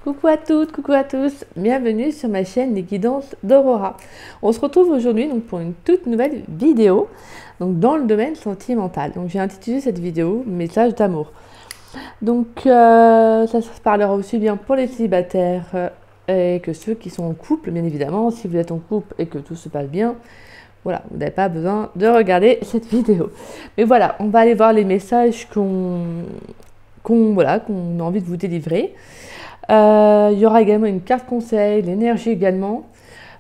Coucou à toutes, coucou à tous, bienvenue sur ma chaîne Les Guidances d'Aurora. On se retrouve aujourd'hui pour une toute nouvelle vidéo dans le domaine sentimental. Donc j'ai intitulé cette vidéo Message d'amour. Donc ça se parlera aussi bien pour les célibataires et que ceux qui sont en couple, bien évidemment. Si vous êtes en couple et que tout se passe bien, voilà, vous n'avez pas besoin de regarder cette vidéo. Mais voilà, on va aller voir les messages qu'on a envie de vous délivrer. Il y aura également une carte conseil, l'énergie également.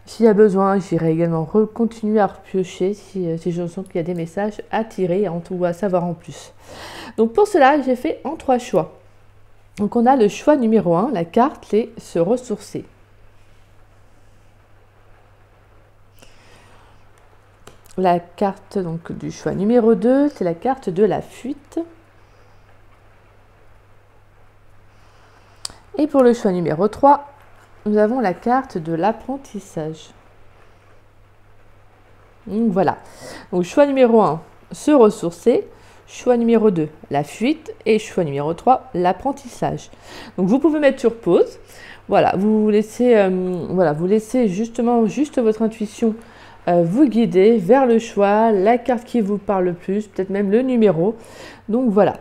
S'il y a besoin, j'irai également continuer à repiocher si je sens qu'il y a des messages à tirer ou à savoir en plus. Donc pour cela, j'ai fait en 3 choix. Donc on a le choix numéro 1, la carte c'est se ressourcer. La carte donc du choix numéro 2, c'est la carte de la fuite. Et pour le choix numéro 3, nous avons la carte de l'apprentissage. Donc voilà. Donc choix numéro 1, se ressourcer. Choix numéro 2, la fuite. Et choix numéro 3, l'apprentissage. Donc vous pouvez mettre sur pause. Voilà, vous laissez justement votre intuition vous guider vers le choix, la carte qui vous parle le plus, peut-être même le numéro. Donc voilà.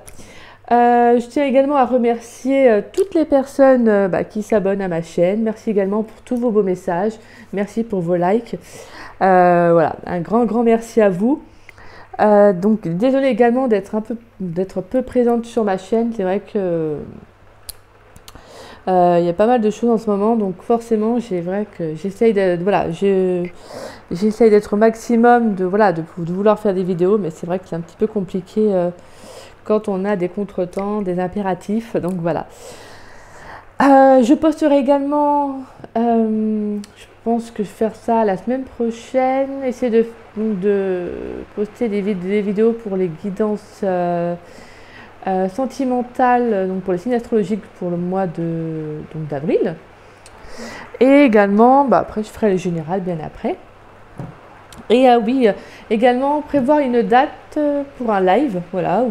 Je tiens également à remercier toutes les personnes qui s'abonnent à ma chaîne. Merci également pour tous vos beaux messages. Merci pour vos likes. Voilà, un grand merci à vous. Donc désolée également d'être peu présente sur ma chaîne. C'est vrai que il y a pas mal de choses en ce moment, donc forcément j'essaye d'être au maximum de vouloir faire des vidéos, mais c'est vrai que c'est un petit peu compliqué quand on a des contretemps, des impératifs, donc voilà. Je posterai également, je pense que je vais faire ça la semaine prochaine, essayer de poster des vidéos pour les guidances sentimentales, donc pour les signes astrologiques pour le mois d'avril. Et également, après je ferai le général bien après. Et oui, également prévoir une date pour un live, voilà,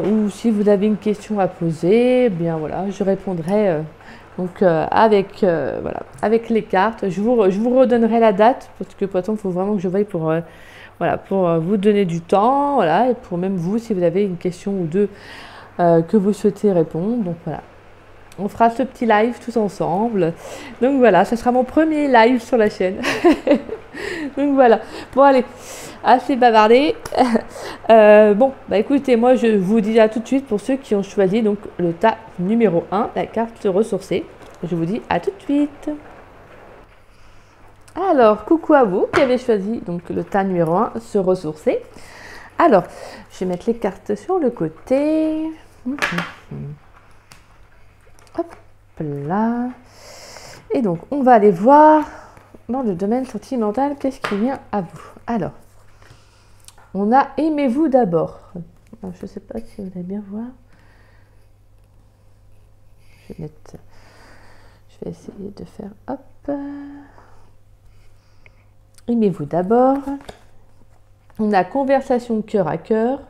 ou si vous avez une question à poser, eh bien voilà, je répondrai avec les cartes. Je vous redonnerai la date parce que pourtant il faut vraiment que je veille pour vous donner du temps, voilà, et pour même vous si vous avez une question ou deux que vous souhaitez répondre. Donc voilà, on fera ce petit live tous ensemble. Donc voilà, ce sera mon premier live sur la chaîne. Donc voilà, bon allez, assez bavardé. Écoutez, moi je vous dis à tout de suite pour ceux qui ont choisi donc le tas numéro 1, la carte se ressourcer. Je vous dis à tout de suite. Alors, coucou à vous qui avez choisi donc le tas numéro 1, se ressourcer. Alors, je vais mettre les cartes sur le côté. Hop là. Et donc, on va aller voir dans le domaine sentimental, qu'est-ce qui vient à vous. Alors, on a aimez-vous d'abord. Je ne sais pas si vous allez bien voir. Je vais essayer de faire hop. Aimez-vous d'abord. On a conversation cœur à cœur.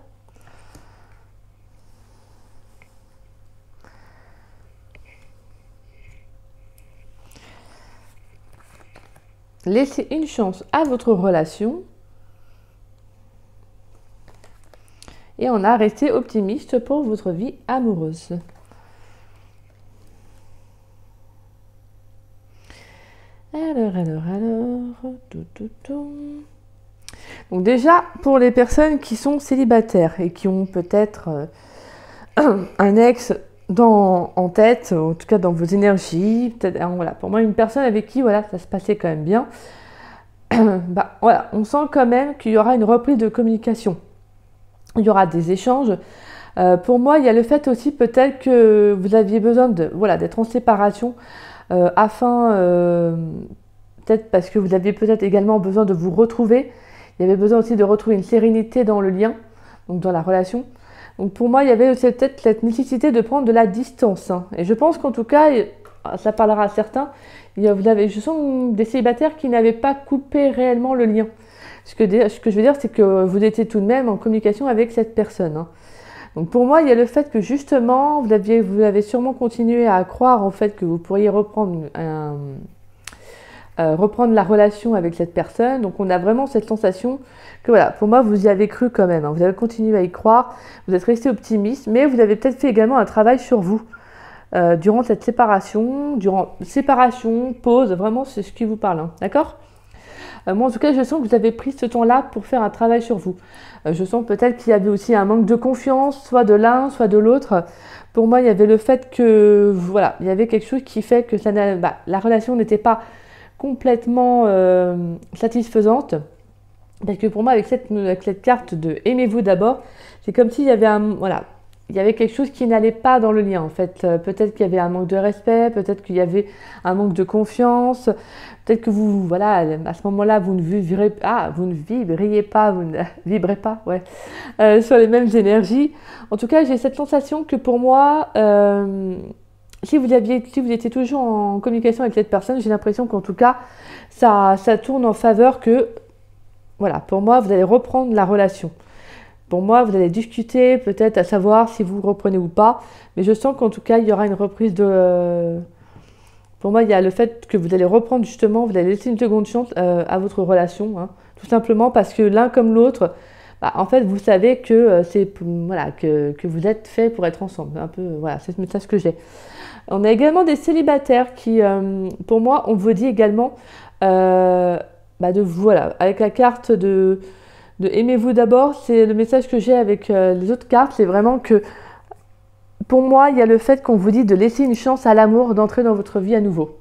Laissez une chance à votre relation. Et on a resté optimiste pour votre vie amoureuse. Alors. Donc déjà, pour les personnes qui sont célibataires et qui ont peut-être un ex en tête, en tout cas dans vos énergies, voilà, pour moi une personne avec qui ça se passait quand même bien, on sent quand même qu'il y aura une reprise de communication. Il y aura des échanges. Pour moi, il y a le fait aussi peut-être que vous aviez besoin d'être en séparation peut-être parce que vous aviez peut-être également besoin de vous retrouver. Il y avait besoin aussi de retrouver une sérénité dans le lien, donc dans la relation. Donc pour moi, il y avait aussi peut-être cette nécessité de prendre de la distance. Et je pense qu'en tout cas, ça parlera à certains, je sens des célibataires qui n'avaient pas coupé réellement le lien. Ce que je veux dire, c'est que vous étiez tout de même en communication avec cette personne. Donc pour moi, il y a le fait que justement, vous avez sûrement continué à croire en fait que vous pourriez reprendre la relation avec cette personne. Donc on a vraiment cette sensation que voilà, pour moi, vous y avez cru quand même, hein. Vous avez continué à y croire, vous êtes resté optimiste, mais vous avez peut-être fait également un travail sur vous durant cette séparation, pause, vraiment c'est ce qui vous parle, hein. D'accord? Moi en tout cas, je sens que vous avez pris ce temps-là pour faire un travail sur vous. Je sens peut-être qu'il y avait aussi un manque de confiance, soit de l'un, soit de l'autre. Pour moi, il y avait le fait que, voilà, il y avait quelque chose qui fait que la relation n'était pas complètement satisfaisante. Parce que pour moi, avec cette carte de « aimez-vous d'abord », c'est comme s'il y avait il y avait quelque chose qui n'allait pas dans le lien en fait. Peut-être qu'il y avait un manque de respect, peut-être qu'il y avait un manque de confiance, peut-être que vous, voilà, à ce moment-là, vous ne vibriez pas, ouais, sur les mêmes énergies. En tout cas, j'ai cette sensation que pour moi, si vous étiez toujours en communication avec cette personne, j'ai l'impression qu'en tout cas, ça tourne en faveur que, voilà, pour moi, vous allez reprendre la relation. Pour moi, vous allez discuter, peut-être à savoir si vous reprenez ou pas. Mais je sens qu'en tout cas, il y aura une reprise de... Pour moi, il y a le fait que vous allez reprendre justement, vous allez laisser une seconde chance à votre relation. Hein, tout simplement parce que l'un comme l'autre, en fait, vous savez que que vous êtes fait pour être ensemble. Un peu, voilà, c'est le message que j'ai. On a également des célibataires qui, pour moi, on vous dit également, voilà, avec la carte de aimez-vous d'abord, c'est le message que j'ai avec les autres cartes, c'est vraiment que pour moi, il y a le fait qu'on vous dit de laisser une chance à l'amour d'entrer dans votre vie à nouveau.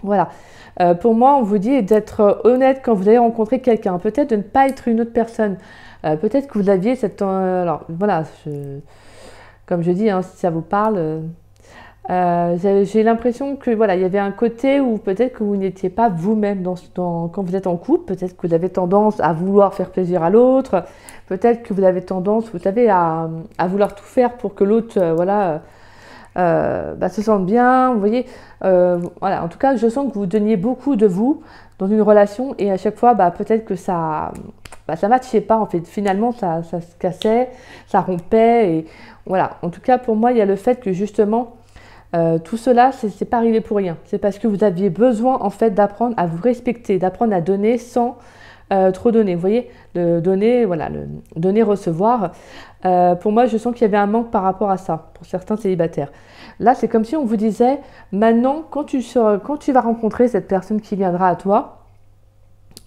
Voilà. Pour moi, on vous dit d'être honnête quand vous allez rencontrer quelqu'un, peut-être de ne pas être une autre personne, peut-être que vous aviez cette... alors voilà, comme je dis, hein, si ça vous parle... j'ai l'impression que voilà, il y avait un côté où peut-être que vous n'étiez pas vous-même quand vous êtes en couple, peut-être que vous avez tendance à vouloir faire plaisir à l'autre, peut-être que vous avez tendance, vous savez, à vouloir tout faire pour que l'autre se sente bien, vous voyez, voilà, en tout cas je sens que vous donniez beaucoup de vous dans une relation et à chaque fois peut-être que ça matchait pas en fait, finalement ça se cassait, ça rompait et voilà, en tout cas pour moi il y a le fait que justement tout cela, c'est pas arrivé pour rien. C'est parce que vous aviez besoin en fait d'apprendre à vous respecter, d'apprendre à donner sans trop donner. Vous voyez, donner, recevoir. Pour moi, je sens qu'il y avait un manque par rapport à ça, pour certains célibataires. Là, c'est comme si on vous disait, maintenant, quand tu vas rencontrer cette personne qui viendra à toi,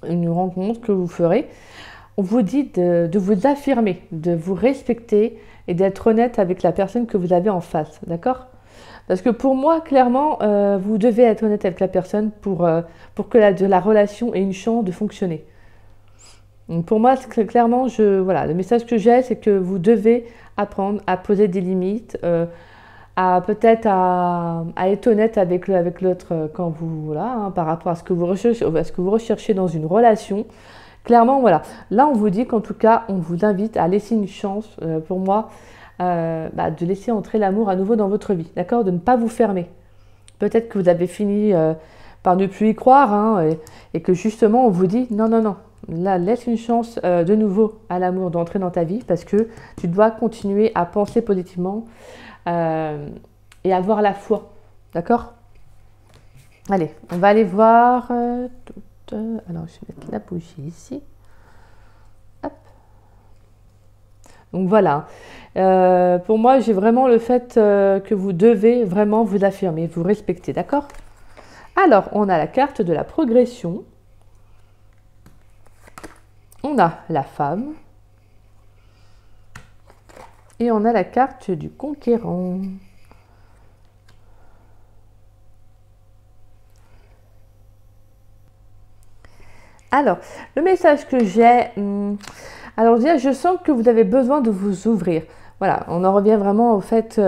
une rencontre que vous ferez, on vous dit de vous affirmer, de vous respecter et d'être honnête avec la personne que vous avez en face, d'accord ? Parce que pour moi, clairement, vous devez être honnête avec la personne pour que la relation ait une chance de fonctionner. Donc pour moi, clairement, le message que j'ai, c'est que vous devez apprendre à poser des limites, à être honnête avec l'autre quand par rapport à ce que vous recherchez dans une relation. Clairement, voilà. Là, on vous dit qu'en tout cas, on vous invite à laisser une chance, pour moi, de laisser entrer l'amour à nouveau dans votre vie, d'accord? De ne pas vous fermer. Peut-être que vous avez fini par ne plus y croire, hein, et que justement on vous dit non, là laisse une chance de nouveau à l'amour d'entrer dans ta vie parce que tu dois continuer à penser positivement et avoir la foi, d'accord? Allez, on va aller voir. Alors je vais mettre la bougie ici. Hop. Donc voilà, pour moi j'ai vraiment le fait que vous devez vraiment vous affirmer, vous respecter, d'accord? Alors on a la carte de la progression, on a la femme et on a la carte du conquérant. Alors, le message que j'ai... Alors déjà, je sens que vous avez besoin de vous ouvrir. Voilà, on en revient vraiment au fait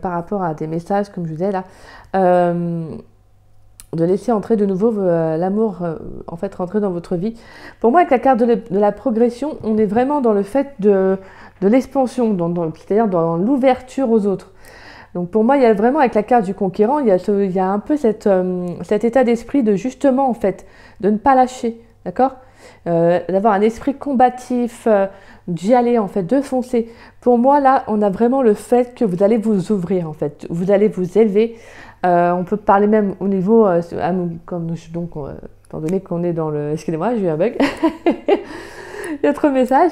par rapport à des messages, comme je vous disais là, de laisser entrer de nouveau l'amour, en fait, rentrer dans votre vie. Pour moi, avec la carte de la progression, on est vraiment dans le fait de l'expansion, c'est-à-dire dans l'ouverture aux autres. Donc pour moi, il y a vraiment avec la carte du conquérant, il y a un peu cet état d'esprit de justement, en fait, de ne pas lâcher, d'accord ? d'avoir un esprit combatif, d'y aller en fait, de foncer. Pour moi, là, on a vraiment le fait que vous allez vous ouvrir en fait, vous allez vous élever. On peut parler même au niveau, comme donc, étant donné qu'on est dans le... Excusez-moi, j'ai eu un bug. Il y a trop de messages.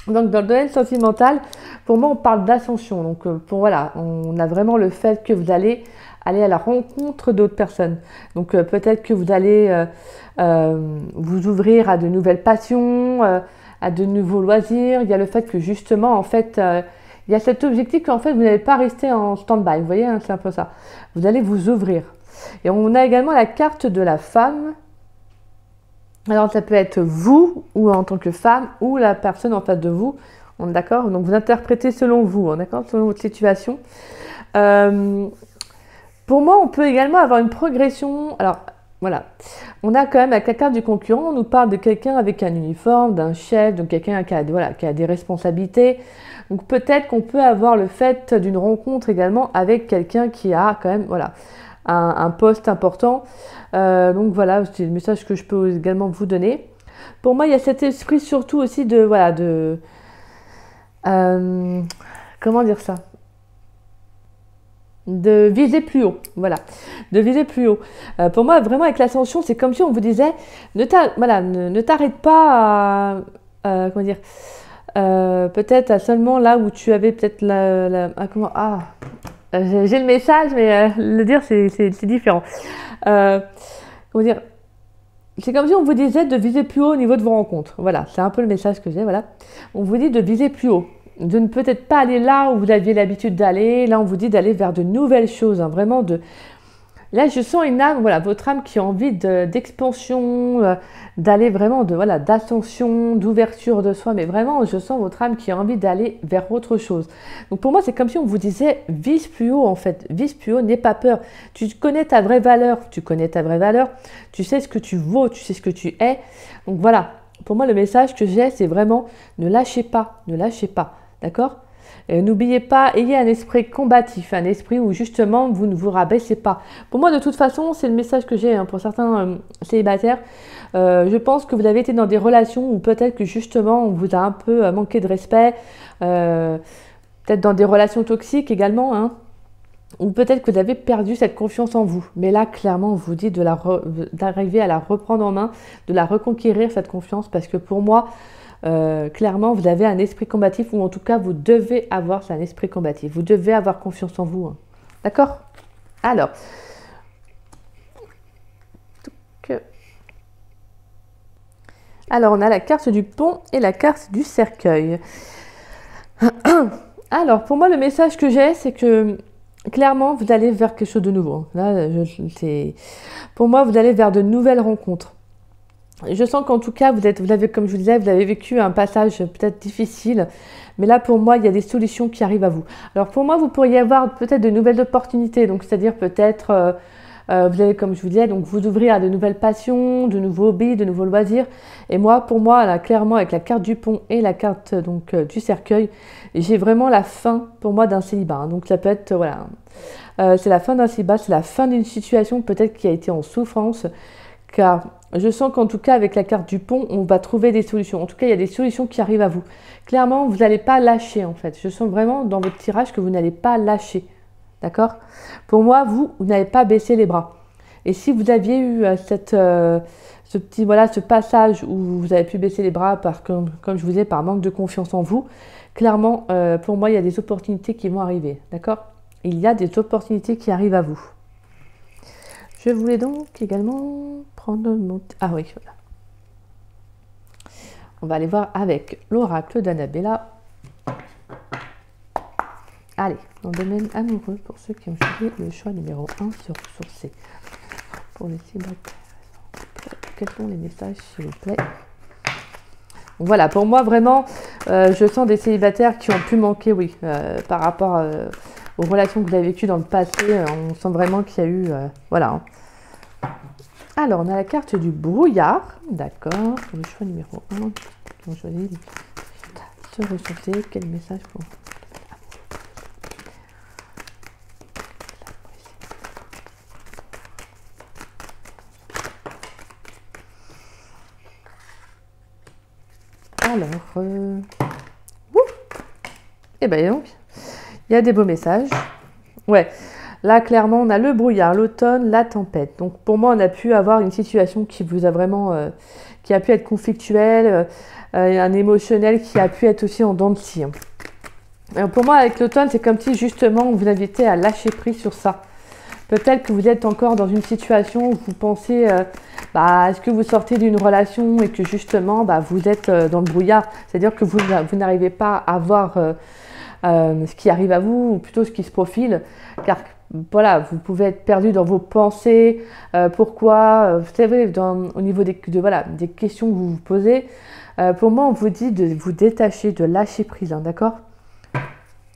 Donc dans le domaine sentimental, pour moi on parle d'ascension. Donc voilà, on a vraiment le fait que vous allez aller à la rencontre d'autres personnes. Donc peut-être que vous allez vous ouvrir à de nouvelles passions, à de nouveaux loisirs. Il y a le fait que justement en fait il y a cet objectif qu'en fait vous n'allez pas rester en stand-by. Vous voyez, hein, c'est un peu ça. Vous allez vous ouvrir. Et on a également la carte de la femme. Alors ça peut être vous, ou en tant que femme, ou la personne en face de vous. On est d'accord? Donc vous interprétez selon vous, d'accord? Selon votre situation. Pour moi, on peut également avoir une progression. Alors voilà, on a quand même avec la carte du concurrent, on nous parle de quelqu'un avec un uniforme, d'un chef, donc quelqu'un qui a, voilà, qui a des responsabilités. Donc peut-être qu'on peut avoir le fait d'une rencontre également avec quelqu'un qui a quand même, voilà, un poste important. Donc voilà, c'est le message que je peux également vous donner. Pour moi, il y a cet esprit surtout aussi de, voilà, de... comment dire ça? De viser plus haut, voilà, de viser plus haut. Pour moi, vraiment, avec l'ascension, c'est comme si on vous disait, ne t'arrête pas à comment dire, peut-être à seulement là où tu avais peut-être j'ai le message, mais le dire, c'est différent. Comment dire, c'est comme si on vous disait de viser plus haut au niveau de vos rencontres. Voilà, c'est un peu le message que j'ai, voilà. On vous dit de viser plus haut, de ne peut-être pas aller là où vous aviez l'habitude d'aller. Là, on vous dit d'aller vers de nouvelles choses, hein, vraiment de... Là, je sens une âme, voilà, votre âme qui a envie d'expansion, d'aller vraiment voilà, d'ascension, d'ouverture de soi, mais vraiment, je sens votre âme qui a envie d'aller vers autre chose. Donc pour moi, c'est comme si on vous disait, vise plus haut en fait, vise plus haut, n'aie pas peur. Tu connais ta vraie valeur, tu sais ce que tu vaux, tu sais ce que tu es. Donc voilà, pour moi, le message que j'ai, c'est vraiment, ne lâchez pas, d'accord ? N'oubliez pas, ayez un esprit combatif, un esprit où justement vous ne vous rabaissez pas. Pour moi, de toute façon, c'est le message que j'ai hein, pour certains célibataires. Je pense que vous avez été dans des relations où peut-être que justement on vous a un peu manqué de respect, peut-être dans des relations toxiques également, hein, ou peut-être que vous avez perdu cette confiance en vous. Mais là, clairement, on vous dit d'arriver à la reprendre en main, de la reconquérir cette confiance, parce que pour moi, clairement, vous avez un esprit combatif, ou en tout cas, vous devez avoir un esprit combatif. Vous devez avoir confiance en vous. Hein. D'accord? Alors, on a la carte du pont et la carte du cercueil. Alors, pour moi, le message que j'ai, c'est que clairement, vous allez vers quelque chose de nouveau. Là, pour moi, vous allez vers de nouvelles rencontres. Je sens qu'en tout cas, vous avez, comme je vous disais, vous avez vécu un passage peut-être difficile, mais là, pour moi, il y a des solutions qui arrivent à vous. Alors, pour moi, vous pourriez avoir peut-être de nouvelles opportunités, donc c'est-à-dire peut-être, vous allez, comme je vous disais, donc vous ouvrir à de nouvelles passions, de nouveaux hobbies, de nouveaux loisirs. Et moi, pour moi, là, clairement, avec la carte du pont et la carte donc du cercueil, j'ai vraiment la fin, pour moi, d'un célibat. Hein. Donc, ça peut être, voilà, c'est la fin d'un célibat, c'est la fin d'une situation peut-être qui a été en souffrance, car je sens qu'en tout cas, avec la carte du pont, on va trouver des solutions. En tout cas, il y a des solutions qui arrivent à vous. Clairement, vous n'allez pas lâcher, en fait. Je sens vraiment dans votre tirage que vous n'allez pas lâcher. D'accord? Pour moi, vous n'avez pas baissé les bras. Et si vous aviez eu ce passage où vous avez pu baisser les bras, comme je vous disais, par manque de confiance en vous, clairement, pour moi, il y a des opportunités qui vont arriver. D'accord? Il y a des opportunités qui arrivent à vous. Je voulais donc également prendre mon... Ah oui, voilà. On va aller voir avec l'oracle d'Annabella. Allez, dans le domaine amoureux, pour ceux qui ont choisi le choix numéro 1 sur ressourcer. Pour les célibataires, quels sont les messages, s'il vous plaît? Donc voilà, pour moi, vraiment, je sens des célibataires qui ont pu manquer, oui, par rapport aux relations que vous avez vécues dans le passé. On sent vraiment qu'il y a eu... voilà. Alors, on a la carte du brouillard. D'accord. Pour le choix numéro 1. On choisit se ressourcer. Quel message pour... Alors, et ben donc, il y a des beaux messages. Ouais, là clairement on a le brouillard, l'automne, la tempête. Donc pour moi on a pu avoir une situation qui vous a vraiment, qui a pu être conflictuelle, un émotionnel qui a pu être aussi en dents de scie. Alors pour moi avec l'automne c'est comme si justement on vous invitait à lâcher prise sur ça. Peut-être que vous êtes encore dans une situation où vous pensez, est-ce que vous sortez d'une relation et que justement vous êtes dans le brouillard, c'est-à-dire que vous n'arrivez pas à voir ce qui arrive à vous, ou plutôt ce qui se profile, car voilà, vous pouvez être perdu dans vos pensées, pourquoi, vous savez, au niveau des questions que vous vous posez. Pour moi, on vous dit de vous détacher, de lâcher prise, hein, d'accord?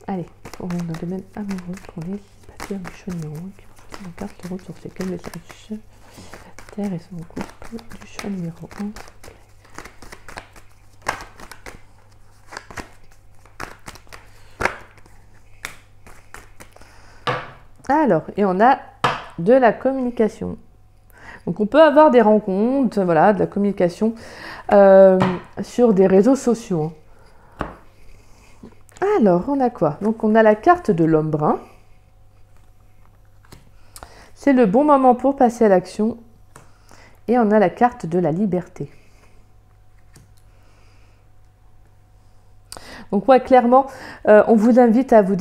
Allez, pour le domaine amoureux, pour les célibataires du choix numéro 1, qui vont la carte, les ressources, quel message terre et son couple du choix numéro 1, s'il vous plaît. Alors, et on a de la communication. Donc, on peut avoir des rencontres, voilà, de la communication sur des réseaux sociaux. Alors, on a quoi? Donc, on a la carte de l'homme brun. C'est le bon moment pour passer à l'action. Et on a la carte de la liberté. Donc ouais, clairement, on vous invite à vous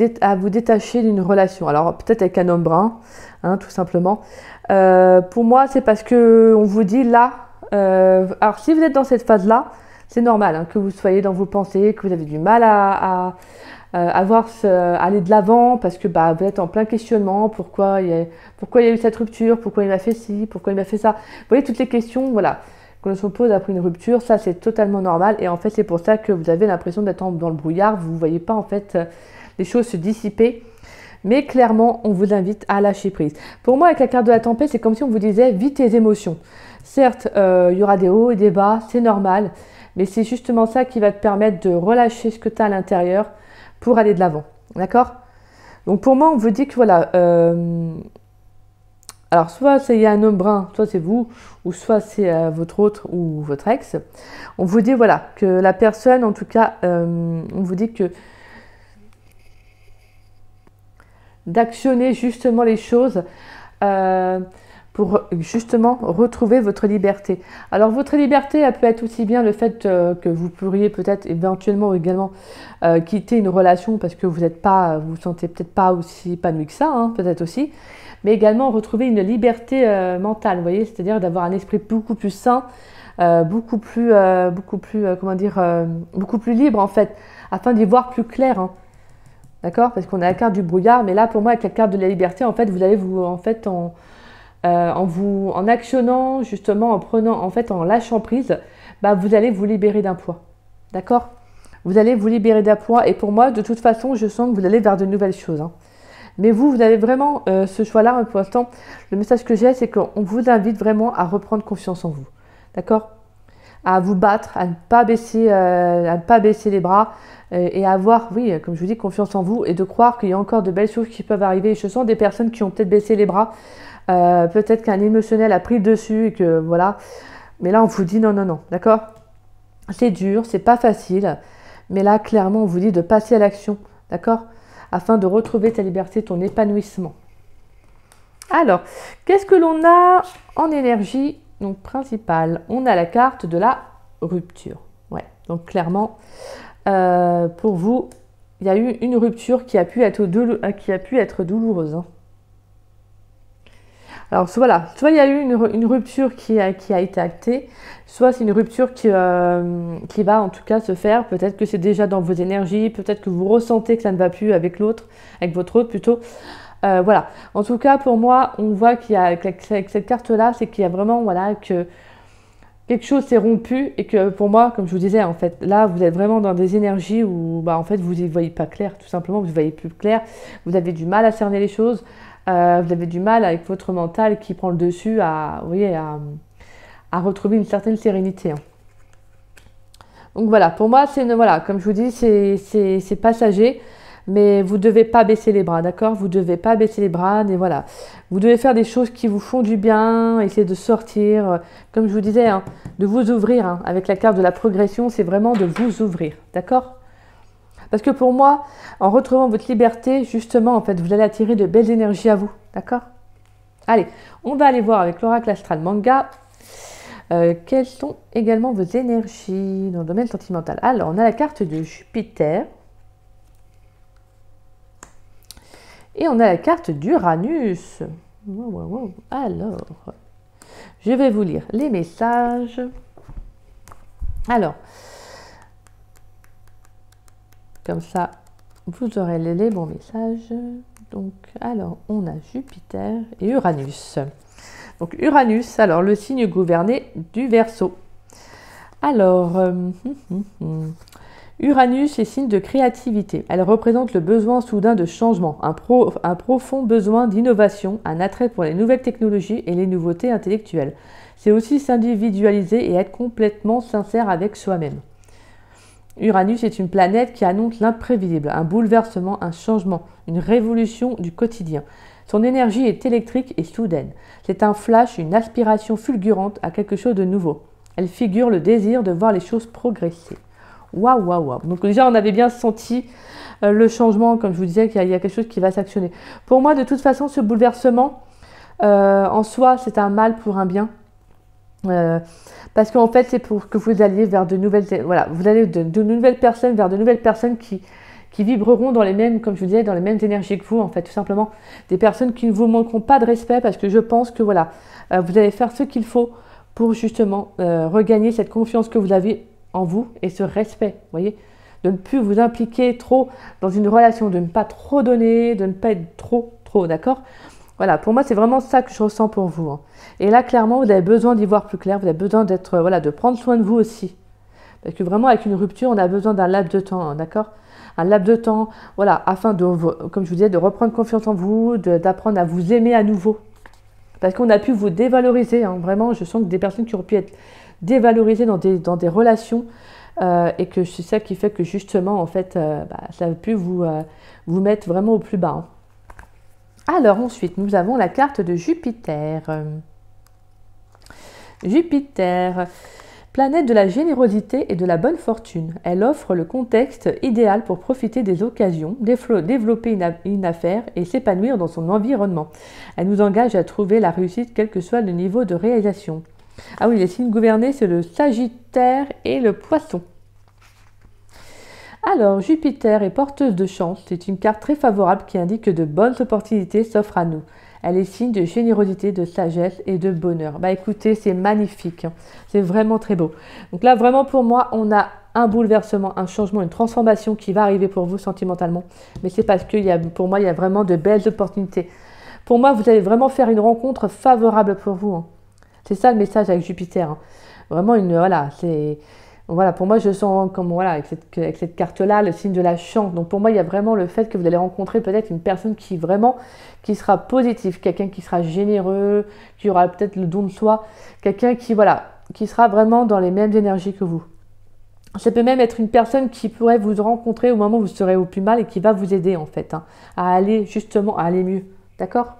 détacher d'une relation. Alors peut-être avec un homme brun, hein, tout simplement. Pour moi, c'est parce que on vous dit là. Alors si vous êtes dans cette phase-là, c'est normal hein, que vous soyez dans vos pensées, que vous avez du mal à aller de l'avant, parce que vous êtes en plein questionnement. Pourquoi il y a eu cette rupture? Pourquoi il m'a fait ci? Pourquoi il m'a fait ça? Vous voyez toutes les questions, voilà. Qu'on se pose après une rupture, ça c'est totalement normal et en fait c'est pour ça que vous avez l'impression d'être dans le brouillard, vous ne voyez pas en fait les choses se dissiper, mais clairement on vous invite à lâcher prise. Pour moi avec la carte de la tempête, c'est comme si on vous disait vis tes émotions. Certes, il y aura des hauts et des bas, c'est normal, mais c'est justement ça qui va te permettre de relâcher ce que tu as à l'intérieur pour aller de l'avant, d'accord? Donc pour moi on vous dit que voilà, alors, soit il y a un homme brun, soit c'est vous, ou soit c'est votre autre ou votre ex. On vous dit, voilà, que la personne, en tout cas, on vous dit que d'actionner justement les choses pour justement retrouver votre liberté. Alors, votre liberté, elle peut être aussi bien le fait que vous pourriez peut-être éventuellement également quitter une relation parce que vous vous sentez peut-être pas aussi épanoui que ça, hein, peut-être aussi. Mais également retrouver une liberté mentale, vous voyez, c'est-à-dire d'avoir un esprit beaucoup plus sain, beaucoup plus libre en fait, afin d'y voir plus clair, hein. D'accord? Parce qu'on a la carte du brouillard, mais là pour moi avec la carte de la liberté, en fait, vous allez en actionnant justement, en lâchant prise, vous allez vous libérer d'un poids, d'accord? Vous allez vous libérer d'un poids et pour moi, de toute façon, je sens que vous allez vers de nouvelles choses, hein. Mais vous avez vraiment ce choix-là. Pour l'instant, le message que j'ai, c'est qu'on vous invite vraiment à reprendre confiance en vous. D'accord? À vous battre, à ne pas baisser les bras et à avoir, oui, comme je vous dis, confiance en vous et de croire qu'il y a encore de belles choses qui peuvent arriver. Je sens des personnes qui ont peut-être baissé les bras, peut-être qu'un émotionnel a pris le dessus et que voilà. Mais là, on vous dit non, non, non. D'accord? C'est dur, c'est pas facile. Mais là, clairement, on vous dit de passer à l'action. D'accord? Afin de retrouver ta liberté, ton épanouissement. Alors, qu'est-ce que l'on a en énergie donc principale? On a la carte de la rupture. Ouais, donc clairement, pour vous, il y a eu une rupture qui a pu être douloureuse, hein. Alors voilà, soit il y a eu une rupture qui a été actée, soit c'est une rupture qui va en tout cas se faire. Peut-être que c'est déjà dans vos énergies, peut-être que vous ressentez que ça ne va plus avec l'autre, avec votre autre plutôt. Voilà, en tout cas pour moi, on voit qu'il y a avec cette carte-là, c'est qu'il y a vraiment voilà, que quelque chose s'est rompu et que pour moi, comme je vous disais, en fait, là vous êtes vraiment dans des énergies où en fait vous n'y voyez pas clair, tout simplement, vous ne voyez plus clair, vous avez du mal à cerner les choses. Vous avez du mal avec votre mental qui prend le dessus à retrouver une certaine sérénité, hein. Donc voilà, pour moi, voilà, comme je vous dis, c'est passager. mais vous ne devez pas baisser les bras, d'accord? Vous ne devez pas baisser les bras, mais voilà. Vous devez faire des choses qui vous font du bien, essayer de sortir, comme je vous disais, hein, de vous ouvrir. Hein. Avec la carte de la progression, c'est vraiment de vous ouvrir, d'accord? Parce que pour moi, en retrouvant votre liberté, justement, en fait, vous allez attirer de belles énergies à vous, d'accord? Allez, on va aller voir avec l'oracle astral manga quelles sont également vos énergies dans le domaine sentimental. Alors, on a la carte de Jupiter et on a la carte d'Uranus. Wow. Alors, je vais vous lire les messages. Alors, comme ça, vous aurez les bons messages. Donc, alors, on a Jupiter et Uranus. Donc, Uranus, alors le signe gouverné du Verseau. Alors, Uranus est signe de créativité. Elle représente le besoin soudain de changement, un profond besoin d'innovation, un attrait pour les nouvelles technologies et les nouveautés intellectuelles. C'est aussi s'individualiser et être complètement sincère avec soi-même. Uranus est une planète qui annonce l'imprévisible, un bouleversement, un changement, une révolution du quotidien. Son énergie est électrique et soudaine. C'est un flash, une aspiration fulgurante à quelque chose de nouveau. Elle figure le désir de voir les choses progresser. Waouh. Donc déjà, on avait bien senti le changement, comme je vous disais, qu'il y a quelque chose qui va s'actionner. Pour moi, de toute façon, ce bouleversement, en soi, c'est un mal pour un bien. Parce qu'en fait, c'est pour que vous alliez vers de nouvelles... Voilà, vous allez de nouvelles personnes vers de nouvelles personnes qui vibreront dans les mêmes, comme je vous disais, dans les mêmes énergies que vous, en fait, tout simplement. Des personnes qui ne vous manqueront pas de respect parce que je pense que, voilà, vous allez faire ce qu'il faut pour justement regagner cette confiance que vous avez en vous et ce respect, vous voyez, de ne plus vous impliquer trop dans une relation, de ne pas trop donner, de ne pas être trop, d'accord? Voilà, pour moi, c'est vraiment ça que je ressens pour vous. Hein. Et là, clairement, vous avez besoin d'y voir plus clair, vous avez besoin d'être, voilà, de prendre soin de vous aussi. Parce que vraiment, avec une rupture, on a besoin d'un laps de temps, hein, d'accord? Un laps de temps, voilà, afin de, comme je vous disais, de reprendre confiance en vous, d'apprendre à vous aimer à nouveau. Parce qu'on a pu vous dévaloriser, hein, vraiment, je sens que des personnes qui auraient pu être dévalorisées dans des relations, et que c'est ça qui fait que justement, en fait, ça a pu vous mettre vraiment au plus bas. Hein. Alors ensuite, nous avons la carte de Jupiter. Jupiter, planète de la générosité et de la bonne fortune. Elle offre le contexte idéal pour profiter des occasions, développer une affaire et s'épanouir dans son environnement. Elle nous engage à trouver la réussite quel que soit le niveau de réalisation. Ah oui, les signes gouvernés, c'est le Sagittaire et le Poisson. Alors, Jupiter est porteuse de chance. C'est une carte très favorable qui indique que de bonnes opportunités s'offrent à nous. Elle est signe de générosité, de sagesse et de bonheur. Bah écoutez, c'est magnifique. Hein. C'est vraiment très beau. Donc là, vraiment pour moi, on a un bouleversement, un changement, une transformation qui va arriver pour vous sentimentalement. Mais c'est parce que pour moi, il y a vraiment de belles opportunités. Pour moi, vous allez vraiment faire une rencontre favorable pour vous. Hein. C'est ça le message avec Jupiter. Hein. Vraiment, voilà, c'est... Voilà, pour moi, je sens comme voilà, avec cette carte-là, le signe de la chance. Donc pour moi, il y a vraiment le fait que vous allez rencontrer peut-être une personne qui sera positive, quelqu'un qui sera généreux, qui aura peut-être le don de soi, quelqu'un qui sera vraiment dans les mêmes énergies que vous. Ça peut même être une personne qui pourrait vous rencontrer au moment où vous serez au plus mal et qui va vous aider en fait, hein, à aller justement, à aller mieux. D'accord ?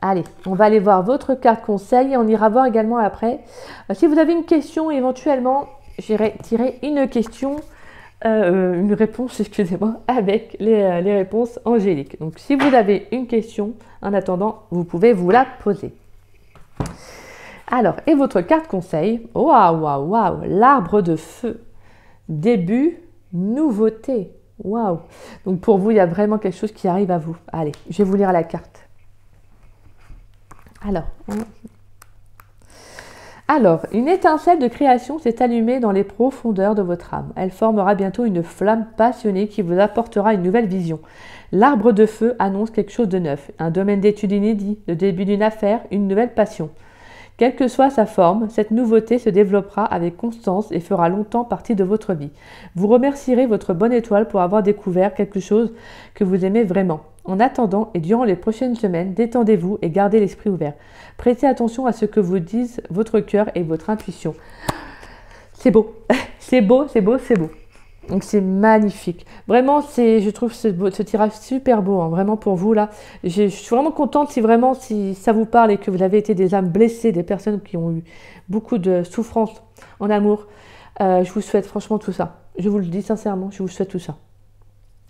Allez, on va aller voir votre carte conseil et on ira voir également après. Si vous avez une question, éventuellement, j'irai tirer une question, une réponse, excusez-moi, avec les réponses angéliques. Donc, si vous avez une question, en attendant, vous pouvez vous la poser. Alors, et votre carte conseil, waouh, l'arbre de feu, début, nouveauté, waouh. Donc, pour vous, il y a vraiment quelque chose qui arrive à vous. Allez, je vais vous lire la carte. Alors, une étincelle de création s'est allumée dans les profondeurs de votre âme. Elle formera bientôt une flamme passionnée qui vous apportera une nouvelle vision. L'arbre de feu annonce quelque chose de neuf, un domaine d'étude inédit, le début d'une affaire, une nouvelle passion. Quelle que soit sa forme, cette nouveauté se développera avec constance et fera longtemps partie de votre vie. Vous remercierez votre bonne étoile pour avoir découvert quelque chose que vous aimez vraiment. En attendant et durant les prochaines semaines, détendez-vous et gardez l'esprit ouvert. Prêtez attention à ce que vous disent votre cœur et votre intuition. C'est beau, c'est beau. Donc c'est magnifique. Vraiment, je trouve ce tirage super beau, hein, vraiment pour vous là. Je suis vraiment contente si ça vous parle et que vous avez été des âmes blessées, des personnes qui ont eu beaucoup de souffrance en amour. Je vous souhaite franchement tout ça. Je vous le dis sincèrement, je vous souhaite tout ça.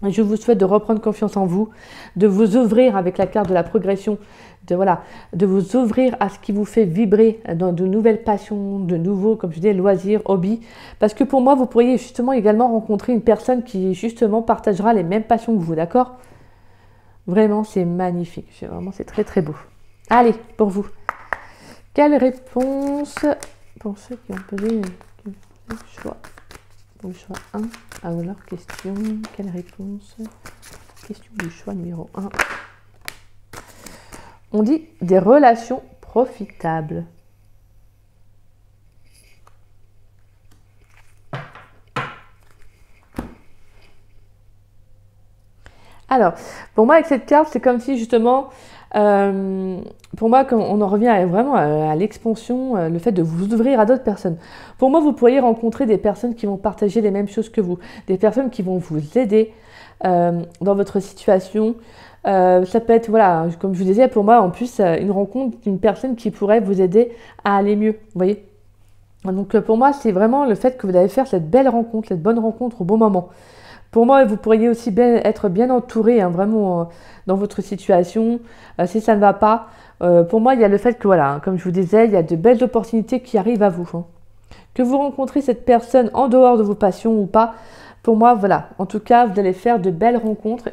Je vous souhaite de reprendre confiance en vous, de vous ouvrir avec la carte de la progression, de vous ouvrir à ce qui vous fait vibrer dans de nouvelles passions, de nouveaux, comme je dis, loisirs, hobbies. Parce que pour moi, vous pourriez justement également rencontrer une personne qui justement partagera les mêmes passions que vous, d'accord? Vraiment, c'est magnifique. Vraiment, c'est très très beau. Allez, pour vous. Quelle réponse pour ceux qui ont posé le choix? Donc, choix 1. Alors, question. Quelle réponse? Question du choix numéro 1. On dit des relations profitables. Alors, pour moi, avec cette carte, c'est comme si justement, pour moi, quand on en revient vraiment à l'expansion, le fait de vous ouvrir à d'autres personnes. Pour moi, vous pourriez rencontrer des personnes qui vont partager les mêmes choses que vous, des personnes qui vont vous aider dans votre situation. Ça peut être, voilà, comme je vous disais, pour moi, en plus, une rencontre d'une personne qui pourrait vous aider à aller mieux, vous voyez. Donc, pour moi, c'est vraiment le fait que vous allez faire cette belle rencontre, cette bonne rencontre au bon moment. Pour moi, vous pourriez aussi être bien entouré, hein, vraiment dans votre situation. Si ça ne va pas, pour moi, il y a le fait que, voilà, hein, comme je vous disais, il y a de belles opportunités qui arrivent à vous. Hein. Que vous rencontrez cette personne en dehors de vos passions ou pas, pour moi, voilà. En tout cas, vous allez faire de belles rencontres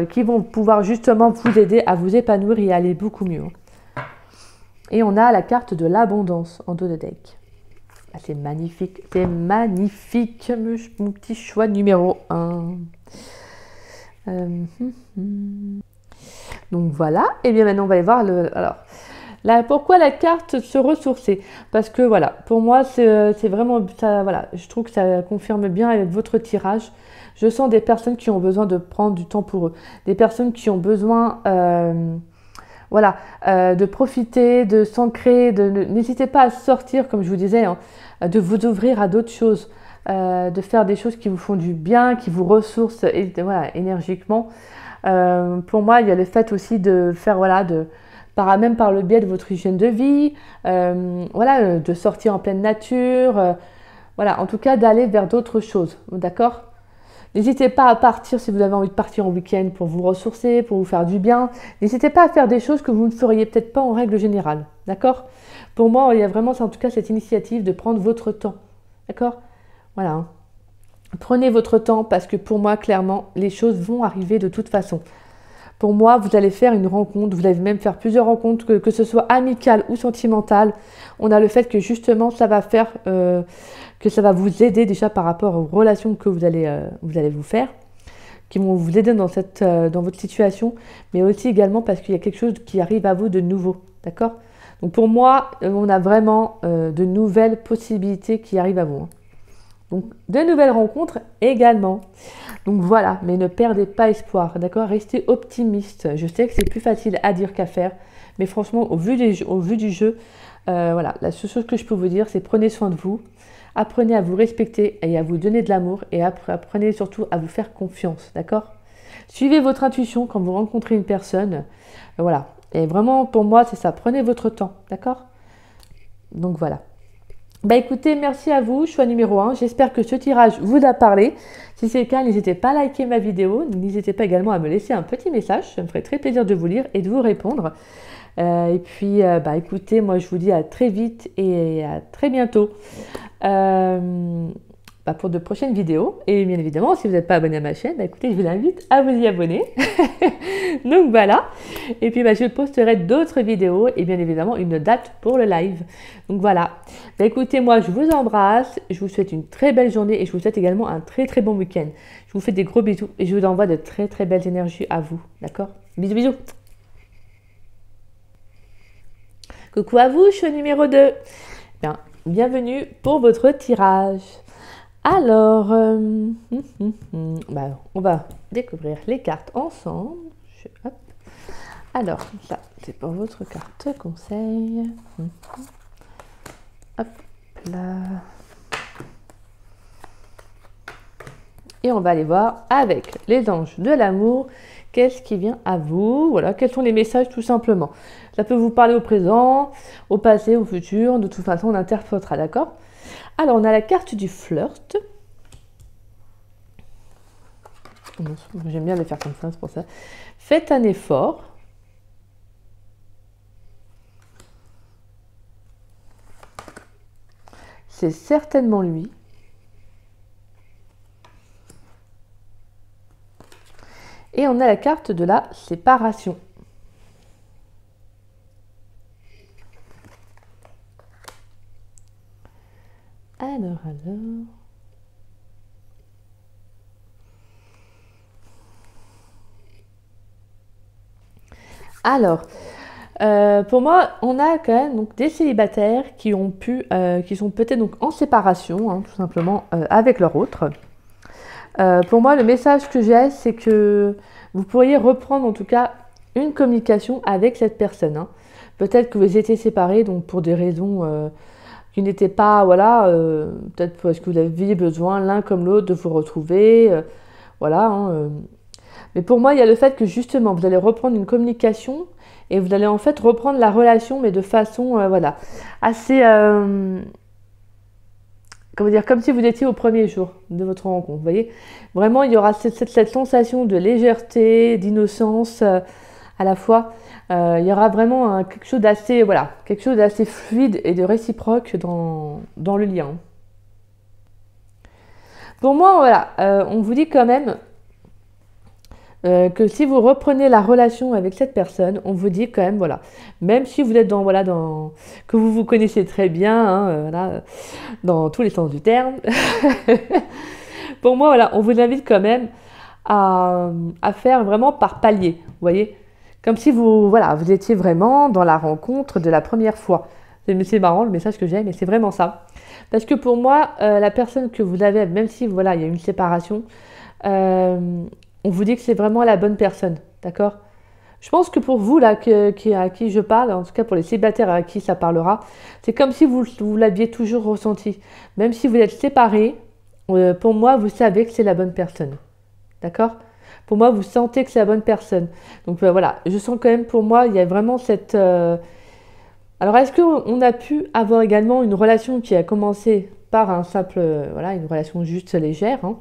qui vont pouvoir justement vous aider à vous épanouir et à aller beaucoup mieux. Hein. Et on a la carte de l'abondance en dos de deck. Ah, c'est magnifique, mon petit choix numéro 1. Donc voilà, et bien maintenant on va aller voir alors, pourquoi la carte se ressourcer? Parce que voilà, pour moi c'est vraiment ça, voilà, je trouve que ça confirme bien avec votre tirage. Je sens des personnes qui ont besoin de prendre du temps pour eux, des personnes qui ont besoin de profiter, de s'ancrer, n'hésitez pas à sortir, comme je vous disais, hein, de vous ouvrir à d'autres choses, de faire des choses qui vous font du bien, qui vous ressourcent énergiquement. Pour moi, il y a le fait aussi de faire, même par le biais de votre hygiène de vie, de sortir en pleine nature, en tout cas d'aller vers d'autres choses, d'accord ? N'hésitez pas à partir si vous avez envie de partir en week-end pour vous ressourcer, pour vous faire du bien. N'hésitez pas à faire des choses que vous ne feriez peut-être pas en règle générale. D'accord? Pour moi, il y a vraiment, en tout cas, cette initiative de prendre votre temps. D'accord? Voilà. Prenez votre temps parce que pour moi, clairement, les choses vont arriver de toute façon. Pour moi, vous allez faire une rencontre, vous allez même faire plusieurs rencontres, que ce soit amicales ou sentimentales. On a le fait que justement, ça va faire... que ça va vous aider déjà par rapport aux relations que vous allez vous faire, qui vont vous aider dans votre situation, mais aussi également parce qu'il y a quelque chose qui arrive à vous de nouveau, d'accord? Donc pour moi, on a vraiment de nouvelles possibilités qui arrivent à vous. Hein. Donc de nouvelles rencontres également. Donc voilà, mais ne perdez pas espoir, d'accord? Restez optimiste. Je sais que c'est plus facile à dire qu'à faire, mais franchement, au vu du jeu, la seule chose que je peux vous dire, c'est prenez soin de vous. Apprenez à vous respecter et à vous donner de l'amour et apprenez surtout à vous faire confiance, d'accord? Suivez votre intuition quand vous rencontrez une personne, voilà. Et vraiment, pour moi, c'est ça, prenez votre temps, d'accord? Donc voilà. Bah écoutez, merci à vous, choix numéro 1. J'espère que ce tirage vous a parlé. Si c'est le cas, n'hésitez pas à liker ma vidéo. N'hésitez pas également à me laisser un petit message. Ça me ferait très plaisir de vous lire et de vous répondre. Et puis, écoutez, moi je vous dis à très vite et à très bientôt pour de prochaines vidéos. Et bien évidemment, si vous n'êtes pas abonné à ma chaîne, écoutez, je vous invite à vous y abonner. Donc voilà. Et puis, je posterai d'autres vidéos et bien évidemment une date pour le live. Donc voilà. Écoutez, moi je vous embrasse. Je vous souhaite une très belle journée et je vous souhaite également un très très bon week-end. Je vous fais des gros bisous et je vous envoie de très très belles énergies à vous. D'accord? Bisous bisous. Coucou à vous, choix numéro 2. Bien, bienvenue pour votre tirage. Alors, on va découvrir les cartes ensemble. Hop. Alors, ça, c'est pour votre carte conseil. Hop là. Et on va aller voir avec les anges de l'amour, qu'est-ce qui vient à vous, voilà, quels sont les messages tout simplement. Ça peut vous parler au présent, au passé, au futur, de toute façon on interprétera, d'accord? Alors on a la carte du flirt. J'aime bien les faire comme ça, c'est pour ça. Faites un effort. C'est certainement lui. Et on a la carte de la séparation. Alors. Pour moi, on a quand même donc, des célibataires qui sont peut-être donc en séparation, hein, tout simplement, avec leur autre. Pour moi, le message que j'ai, c'est que vous pourriez reprendre en tout cas une communication avec cette personne. Hein. Peut-être que vous étiez séparés donc pour des raisons qui n'étaient pas, voilà, peut-être parce que vous aviez besoin l'un comme l'autre de vous retrouver, voilà. Hein, Mais pour moi, il y a le fait que justement, vous allez reprendre une communication et vous allez en fait reprendre la relation, mais de façon, voilà, assez, comment dire, comme si vous étiez au premier jour de votre rencontre, vous voyez. Vraiment, il y aura cette sensation de légèreté, d'innocence à la fois. Il y aura vraiment quelque chose d'assez, voilà, quelque chose d'assez fluide et de réciproque dans le lien. Pour moi, voilà, on vous dit quand même que si vous reprenez la relation avec cette personne, on vous dit quand même, voilà, même si vous êtes que vous vous connaissez très bien, hein, voilà, dans tous les sens du terme, pour moi, voilà, on vous invite quand même à faire vraiment par palier, vous voyez, comme si vous étiez vraiment dans la rencontre de la première fois. C'est marrant le message que j'ai, mais c'est vraiment ça. Parce que pour moi, la personne que vous avez, même si voilà, il y a une séparation, on vous dit que c'est vraiment la bonne personne, d'accord? Je pense que pour vous, là, à qui je parle, en tout cas pour les célibataires à qui ça parlera, c'est comme si vous l'aviez toujours ressenti. Même si vous êtes séparés, pour moi, vous savez que c'est la bonne personne, d'accord? Pour moi, vous sentez que c'est la bonne personne. Donc voilà, je sens quand même, pour moi, il y a vraiment cette... Alors, est-ce qu'on a pu avoir également une relation qui a commencé par un simple... voilà, une relation juste légère, hein?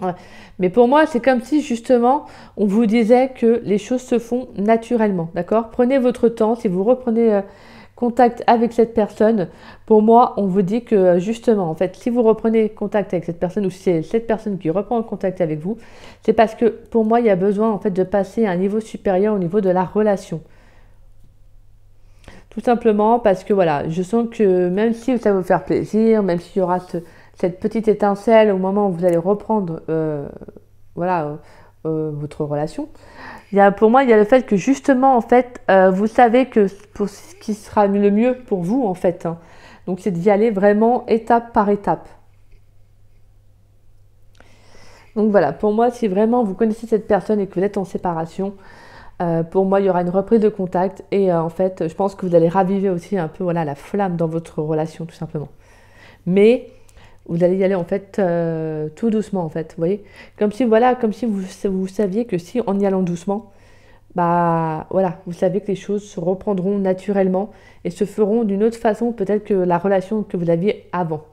Ouais. Mais pour moi, c'est comme si justement, on vous disait que les choses se font naturellement, d'accord? Prenez votre temps, si vous reprenez contact avec cette personne, pour moi, on vous dit que justement, en fait, si vous reprenez contact avec cette personne ou si c'est cette personne qui reprend contact avec vous, c'est parce que pour moi, il y a besoin en fait de passer à un niveau supérieur au niveau de la relation. Tout simplement parce que voilà, je sens que même si ça va vous faire plaisir, même s'il y aura cette petite étincelle au moment où vous allez reprendre votre relation. Pour moi, il y a le fait que justement, en fait, vous savez que pour ce qui sera le mieux pour vous, en fait. Hein. Donc, c'est d'y aller vraiment étape par étape. Donc voilà, pour moi, si vraiment vous connaissez cette personne et que vous êtes en séparation, pour moi, il y aura une reprise de contact et en fait, je pense que vous allez raviver aussi un peu la flamme dans votre relation, tout simplement. Mais vous allez y aller en fait tout doucement en fait, vous voyez, comme si vous saviez que si en y allant doucement, bah voilà, vous savez que les choses se reprendront naturellement et se feront d'une autre façon peut-être que la relation que vous aviez avant.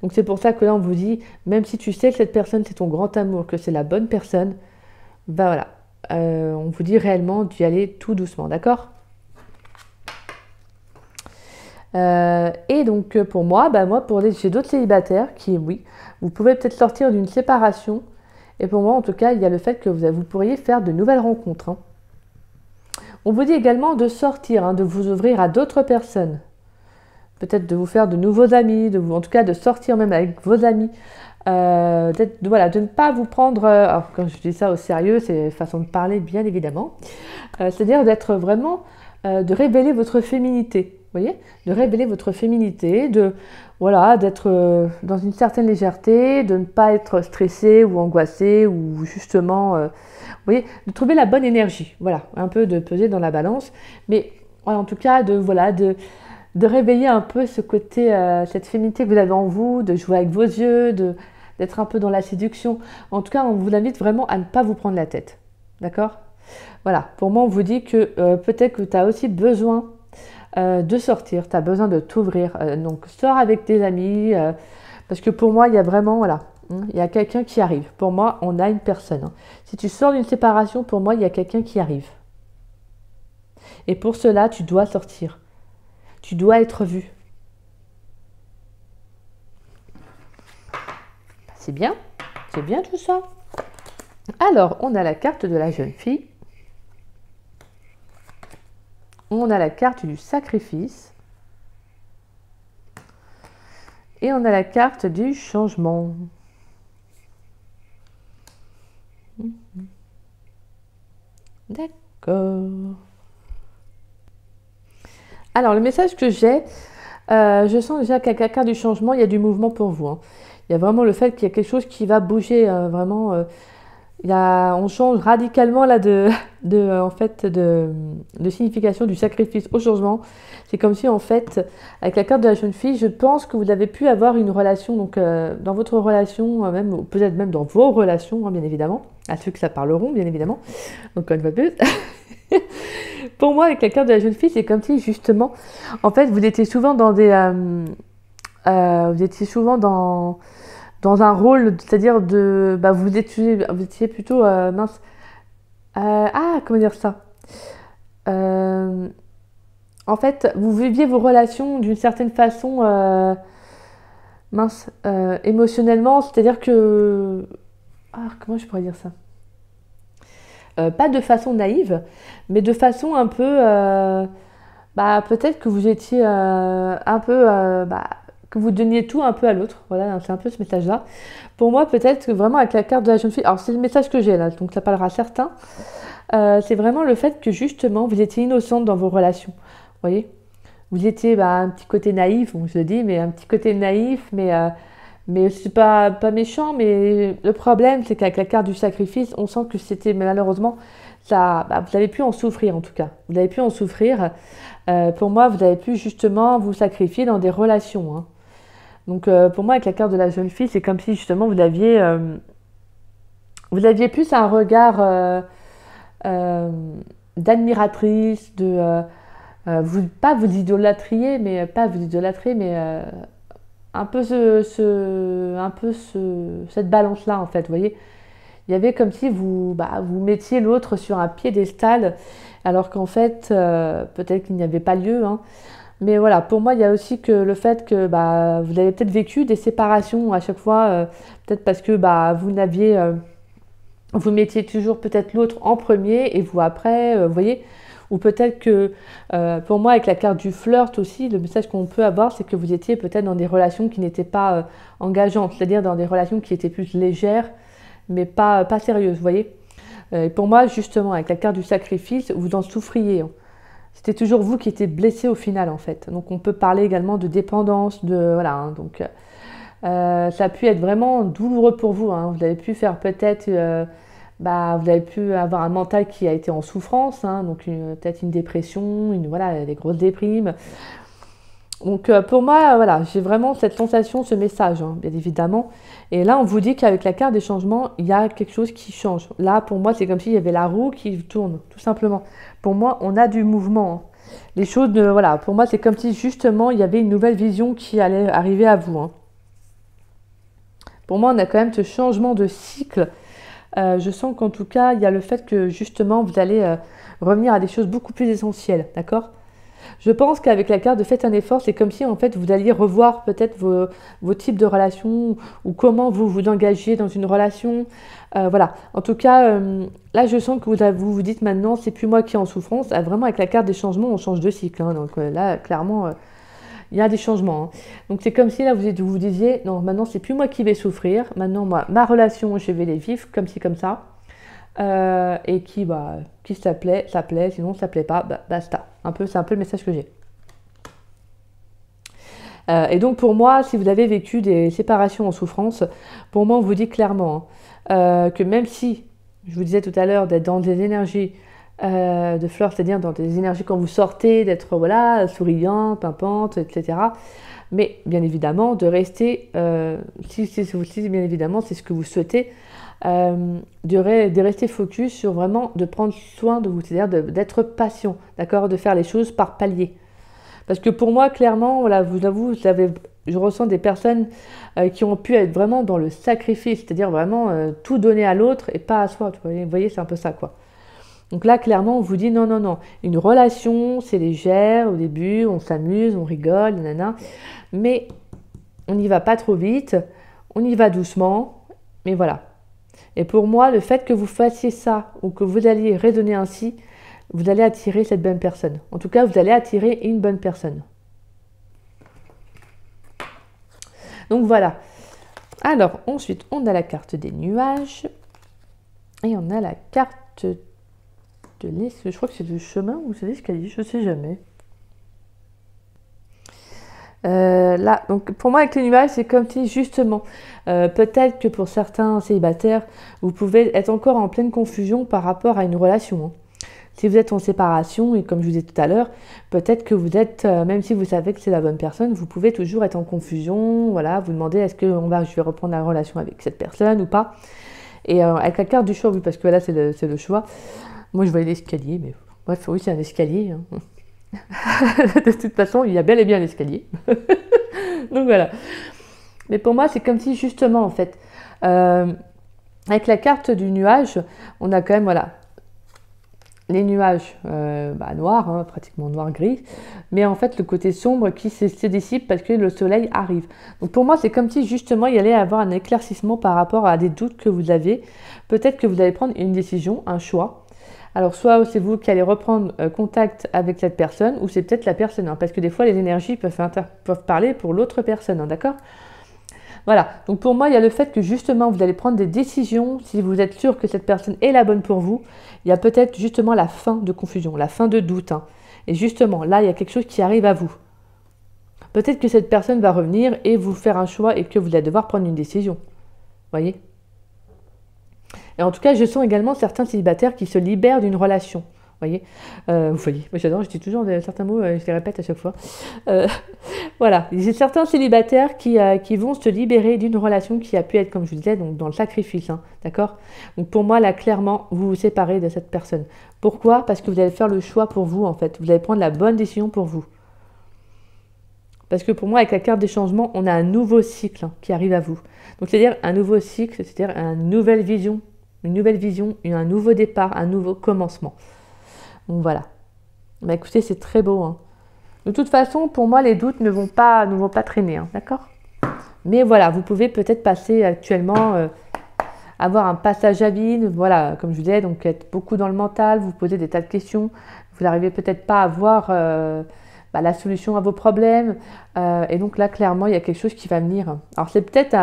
Donc c'est pour ça que là on vous dit, même si tu sais que cette personne c'est ton grand amour, que c'est la bonne personne, bah voilà, on vous dit réellement d'y aller tout doucement, d'accord? Et donc pour moi, j'ai d'autres célibataires qui, oui, vous pouvez peut-être sortir d'une séparation. Et pour moi, en tout cas, il y a le fait que vous pourriez faire de nouvelles rencontres. Hein. On vous dit également de sortir, hein, de vous ouvrir à d'autres personnes. Peut-être de vous faire de nouveaux amis, en tout cas de sortir même avec vos amis. De ne pas vous prendre, alors quand je dis ça au sérieux, c'est façon de parler bien évidemment. C'est-à-dire d'être vraiment, de révéler votre féminité. Vous voyez, de révéler votre féminité, d'être dans une certaine légèreté, de ne pas être stressé ou angoissé ou justement, vous voyez, de trouver la bonne énergie. Voilà, un peu de peser dans la balance, mais en tout cas de réveiller un peu ce côté, cette féminité que vous avez en vous, de jouer avec vos yeux, d'être un peu dans la séduction. En tout cas, on vous invite vraiment à ne pas vous prendre la tête. D'accord? Voilà, pour moi, on vous dit que peut-être que tu as aussi besoin de sortir, tu as besoin de t'ouvrir. Donc, sors avec tes amis, parce que pour moi, il y a vraiment, voilà, il y a quelqu'un qui arrive. Pour moi, on a une personne. Si tu sors d'une séparation, pour moi, il y a quelqu'un qui arrive. Et pour cela, tu dois sortir. Tu dois être vu. C'est bien tout ça. Alors, on a la carte de la jeune fille. On a la carte du sacrifice. Et on a la carte du changement. D'accord. Alors, le message que j'ai, je sens déjà qu'avec la carte du changement, il y a du mouvement pour vous. Hein. Il y a vraiment le fait qu'il y a quelque chose qui va bouger, vraiment. On change radicalement là en fait, de signification du sacrifice au changement. C'est comme si, en fait, avec la carte de la jeune fille, je pense que vous avez pu avoir une relation, donc dans votre relation, même, ou peut-être même dans vos relations, hein, bien évidemment, à ceux que ça parleront, bien évidemment. Donc, une fois plus. Pour moi, avec la carte de la jeune fille, c'est comme si, justement, en fait, vous étiez souvent dans vous étiez souvent dans un rôle, c'est-à-dire vous étiez plutôt, mince, comment dire ça, en fait, vous viviez vos relations d'une certaine façon, émotionnellement, c'est-à-dire que, comment je pourrais dire ça, pas de façon naïve, mais de façon un peu, peut-être que vous étiez un peu, que vous donniez tout un peu à l'autre. Voilà, c'est un peu ce message-là. Pour moi, peut-être que vraiment avec la carte de la jeune fille, alors c'est le message que j'ai là, donc ça parlera à certains, c'est vraiment le fait que justement, vous étiez innocente dans vos relations. Vous voyez? Vous étiez un petit côté naïf, bon, je le dis, mais un petit côté naïf, mais c'est pas méchant, mais le problème, c'est qu'avec la carte du sacrifice, on sent que c'était malheureusement, ça, vous avez pu en souffrir en tout cas. Vous avez pu en souffrir. Pour moi, vous avez pu justement vous sacrifier dans des relations. Hein. Donc pour moi, avec la carte de la jeune fille, c'est comme si justement vous aviez plus un regard d'admiratrice, pas vous idolâtriez, mais pas vous idolâtrer, mais un peu cette balance-là, en fait, vous voyez. Il y avait comme si vous mettiez l'autre sur un piédestal, alors qu'en fait, peut-être qu'il n'y avait pas lieu. Hein. Mais voilà, pour moi, il y a aussi que le fait que vous avez peut-être vécu des séparations à chaque fois, peut-être parce que vous mettiez toujours peut-être l'autre en premier et vous après, vous voyez. Ou peut-être que, pour moi, avec la carte du flirt aussi, le message qu'on peut avoir, c'est que vous étiez peut-être dans des relations qui n'étaient pas engageantes, c'est-à-dire dans des relations qui étaient plus légères, mais pas sérieuses, vous voyez. Et pour moi, justement, avec la carte du sacrifice, vous en souffriez. Hein. C'était toujours vous qui étiez blessé au final, en fait. Donc, on peut parler également de dépendance, voilà. Hein, donc, ça a pu être vraiment douloureux pour vous. Hein. Vous avez pu faire peut-être... vous avez pu avoir un mental qui a été en souffrance, hein, donc peut-être une dépression, des grosses déprimes. Donc pour moi, voilà, j'ai vraiment cette sensation, ce message, hein, bien évidemment. Et là, on vous dit qu'avec la carte des changements, il y a quelque chose qui change. Là, pour moi, c'est comme s'il y avait la roue qui tourne, tout simplement. Pour moi, on a du mouvement. Hein. Les choses, voilà, pour moi, c'est comme si justement, il y avait une nouvelle vision qui allait arriver à vous. Hein. Pour moi, on a quand même ce changement de cycle. Je sens qu'en tout cas, il y a le fait que justement, vous allez revenir à des choses beaucoup plus essentielles, d'accord ? Je pense qu'avec la carte de faites un effort, c'est comme si en fait vous alliez revoir peut-être vos types de relations ou comment vous vous engagez dans une relation. Voilà. En tout cas, là, je sens que vous vous dites maintenant, c'est plus moi qui est en souffrance. Vraiment, avec la carte des changements, on change de cycle. Hein, donc là, clairement, il y a des changements. Hein. Donc c'est comme si là, vous vous disiez, non, maintenant, c'est plus moi qui vais souffrir. Maintenant, moi, ma relation, je vais les vivre comme ci, comme ça. Et qui ça plaît, sinon ça plaît pas, basta. C'est un peu le message que j'ai. Et donc pour moi, si vous avez vécu des séparations en souffrance, pour moi on vous dit clairement que même si, je vous disais tout à l'heure, d'être dans des énergies de fleurs, c'est-à-dire dans des énergies quand vous sortez, d'être voilà, souriante, pimpante, etc. Mais bien évidemment, de rester, si bien évidemment c'est ce que vous souhaitez, de rester focus sur vraiment de prendre soin de vous, c'est-à-dire d'être patient, d'accord, de faire les choses par palier. Parce que pour moi, clairement, voilà, vous avoue, je ressens des personnes qui ont pu être vraiment dans le sacrifice, c'est-à-dire vraiment tout donner à l'autre et pas à soi. Vous voyez, c'est un peu ça, quoi. Donc là, clairement, on vous dit non, non, non. Une relation, c'est légère au début, on s'amuse, on rigole, nanana. Mais on n'y va pas trop vite, on y va doucement, mais voilà. Et pour moi, le fait que vous fassiez ça ou que vous alliez raisonner ainsi, vous allez attirer cette bonne personne. En tout cas, vous allez attirer une bonne personne. Donc voilà. Alors, ensuite, on a la carte des nuages. Et on a la carte de l'escalier. Je crois que c'est le chemin ou c'est l'escalier, je ne sais jamais. Là, donc pour moi, avec les nuages, c'est comme si justement, peut-être que pour certains célibataires, vous pouvez être encore en pleine confusion par rapport à une relation. Hein. Si vous êtes en séparation, et comme je vous disais tout à l'heure, peut-être que vous êtes, même si vous savez que c'est la bonne personne, vous pouvez toujours être en confusion, voilà, vous demandez est-ce que je vais reprendre la relation avec cette personne ou pas. Et avec la carte du choix, oui, parce que là, c'est le choix. Moi, je voyais l'escalier, mais bref, oui, c'est un escalier. Hein. De toute façon, il y a bel et bien l'escalier. Donc voilà. Mais pour moi, c'est comme si justement, en fait, avec la carte du nuage, on a quand même, voilà, les nuages noirs, hein, pratiquement noir-gris, mais en fait le côté sombre qui se dissipe parce que le soleil arrive. Donc pour moi, c'est comme si justement il y allait avoir un éclaircissement par rapport à des doutes que vous avez. Peut-être que vous allez prendre une décision, un choix. Alors soit c'est vous qui allez reprendre contact avec cette personne, ou c'est peut-être la personne, hein, parce que des fois les énergies peuvent parler pour l'autre personne, hein, d'accord ? Voilà, donc pour moi, il y a le fait que justement, vous allez prendre des décisions, si vous êtes sûr que cette personne est la bonne pour vous, il y a peut-être justement la fin de confusion, la fin de doute. Hein. Et justement, là, il y a quelque chose qui arrive à vous. Peut-être que cette personne va revenir et vous faire un choix et que vous allez devoir prendre une décision. Voyez ? Et en tout cas, je sens également certains célibataires qui se libèrent d'une relation. Vous voyez, moi j'adore, je dis toujours certains mots, je les répète à chaque fois. Voilà, j'ai certains célibataires qui vont se libérer d'une relation qui a pu être, comme je vous disais, donc dans le sacrifice, hein, d'accord ? Donc pour moi, là, clairement, vous vous séparez de cette personne. Pourquoi ? Parce que vous allez faire le choix pour vous, en fait. Vous allez prendre la bonne décision pour vous. Parce que pour moi, avec la carte des changements, on a un nouveau cycle qui arrive à vous. Donc c'est-à-dire un nouveau cycle, c'est-à-dire une nouvelle vision, un nouveau départ, un nouveau commencement. Donc voilà. Bah écoutez, c'est très beau. Hein. De toute façon, pour moi, les doutes ne vont pas traîner, hein, d'accord ? Mais voilà, vous pouvez peut-être passer actuellement, avoir un passage à vide, voilà, comme je vous disais, donc être beaucoup dans le mental, vous posez des tas de questions, vous n'arrivez peut-être pas à voir la solution à vos problèmes, et donc là, clairement, il y a quelque chose qui va venir. Alors c'est peut-être,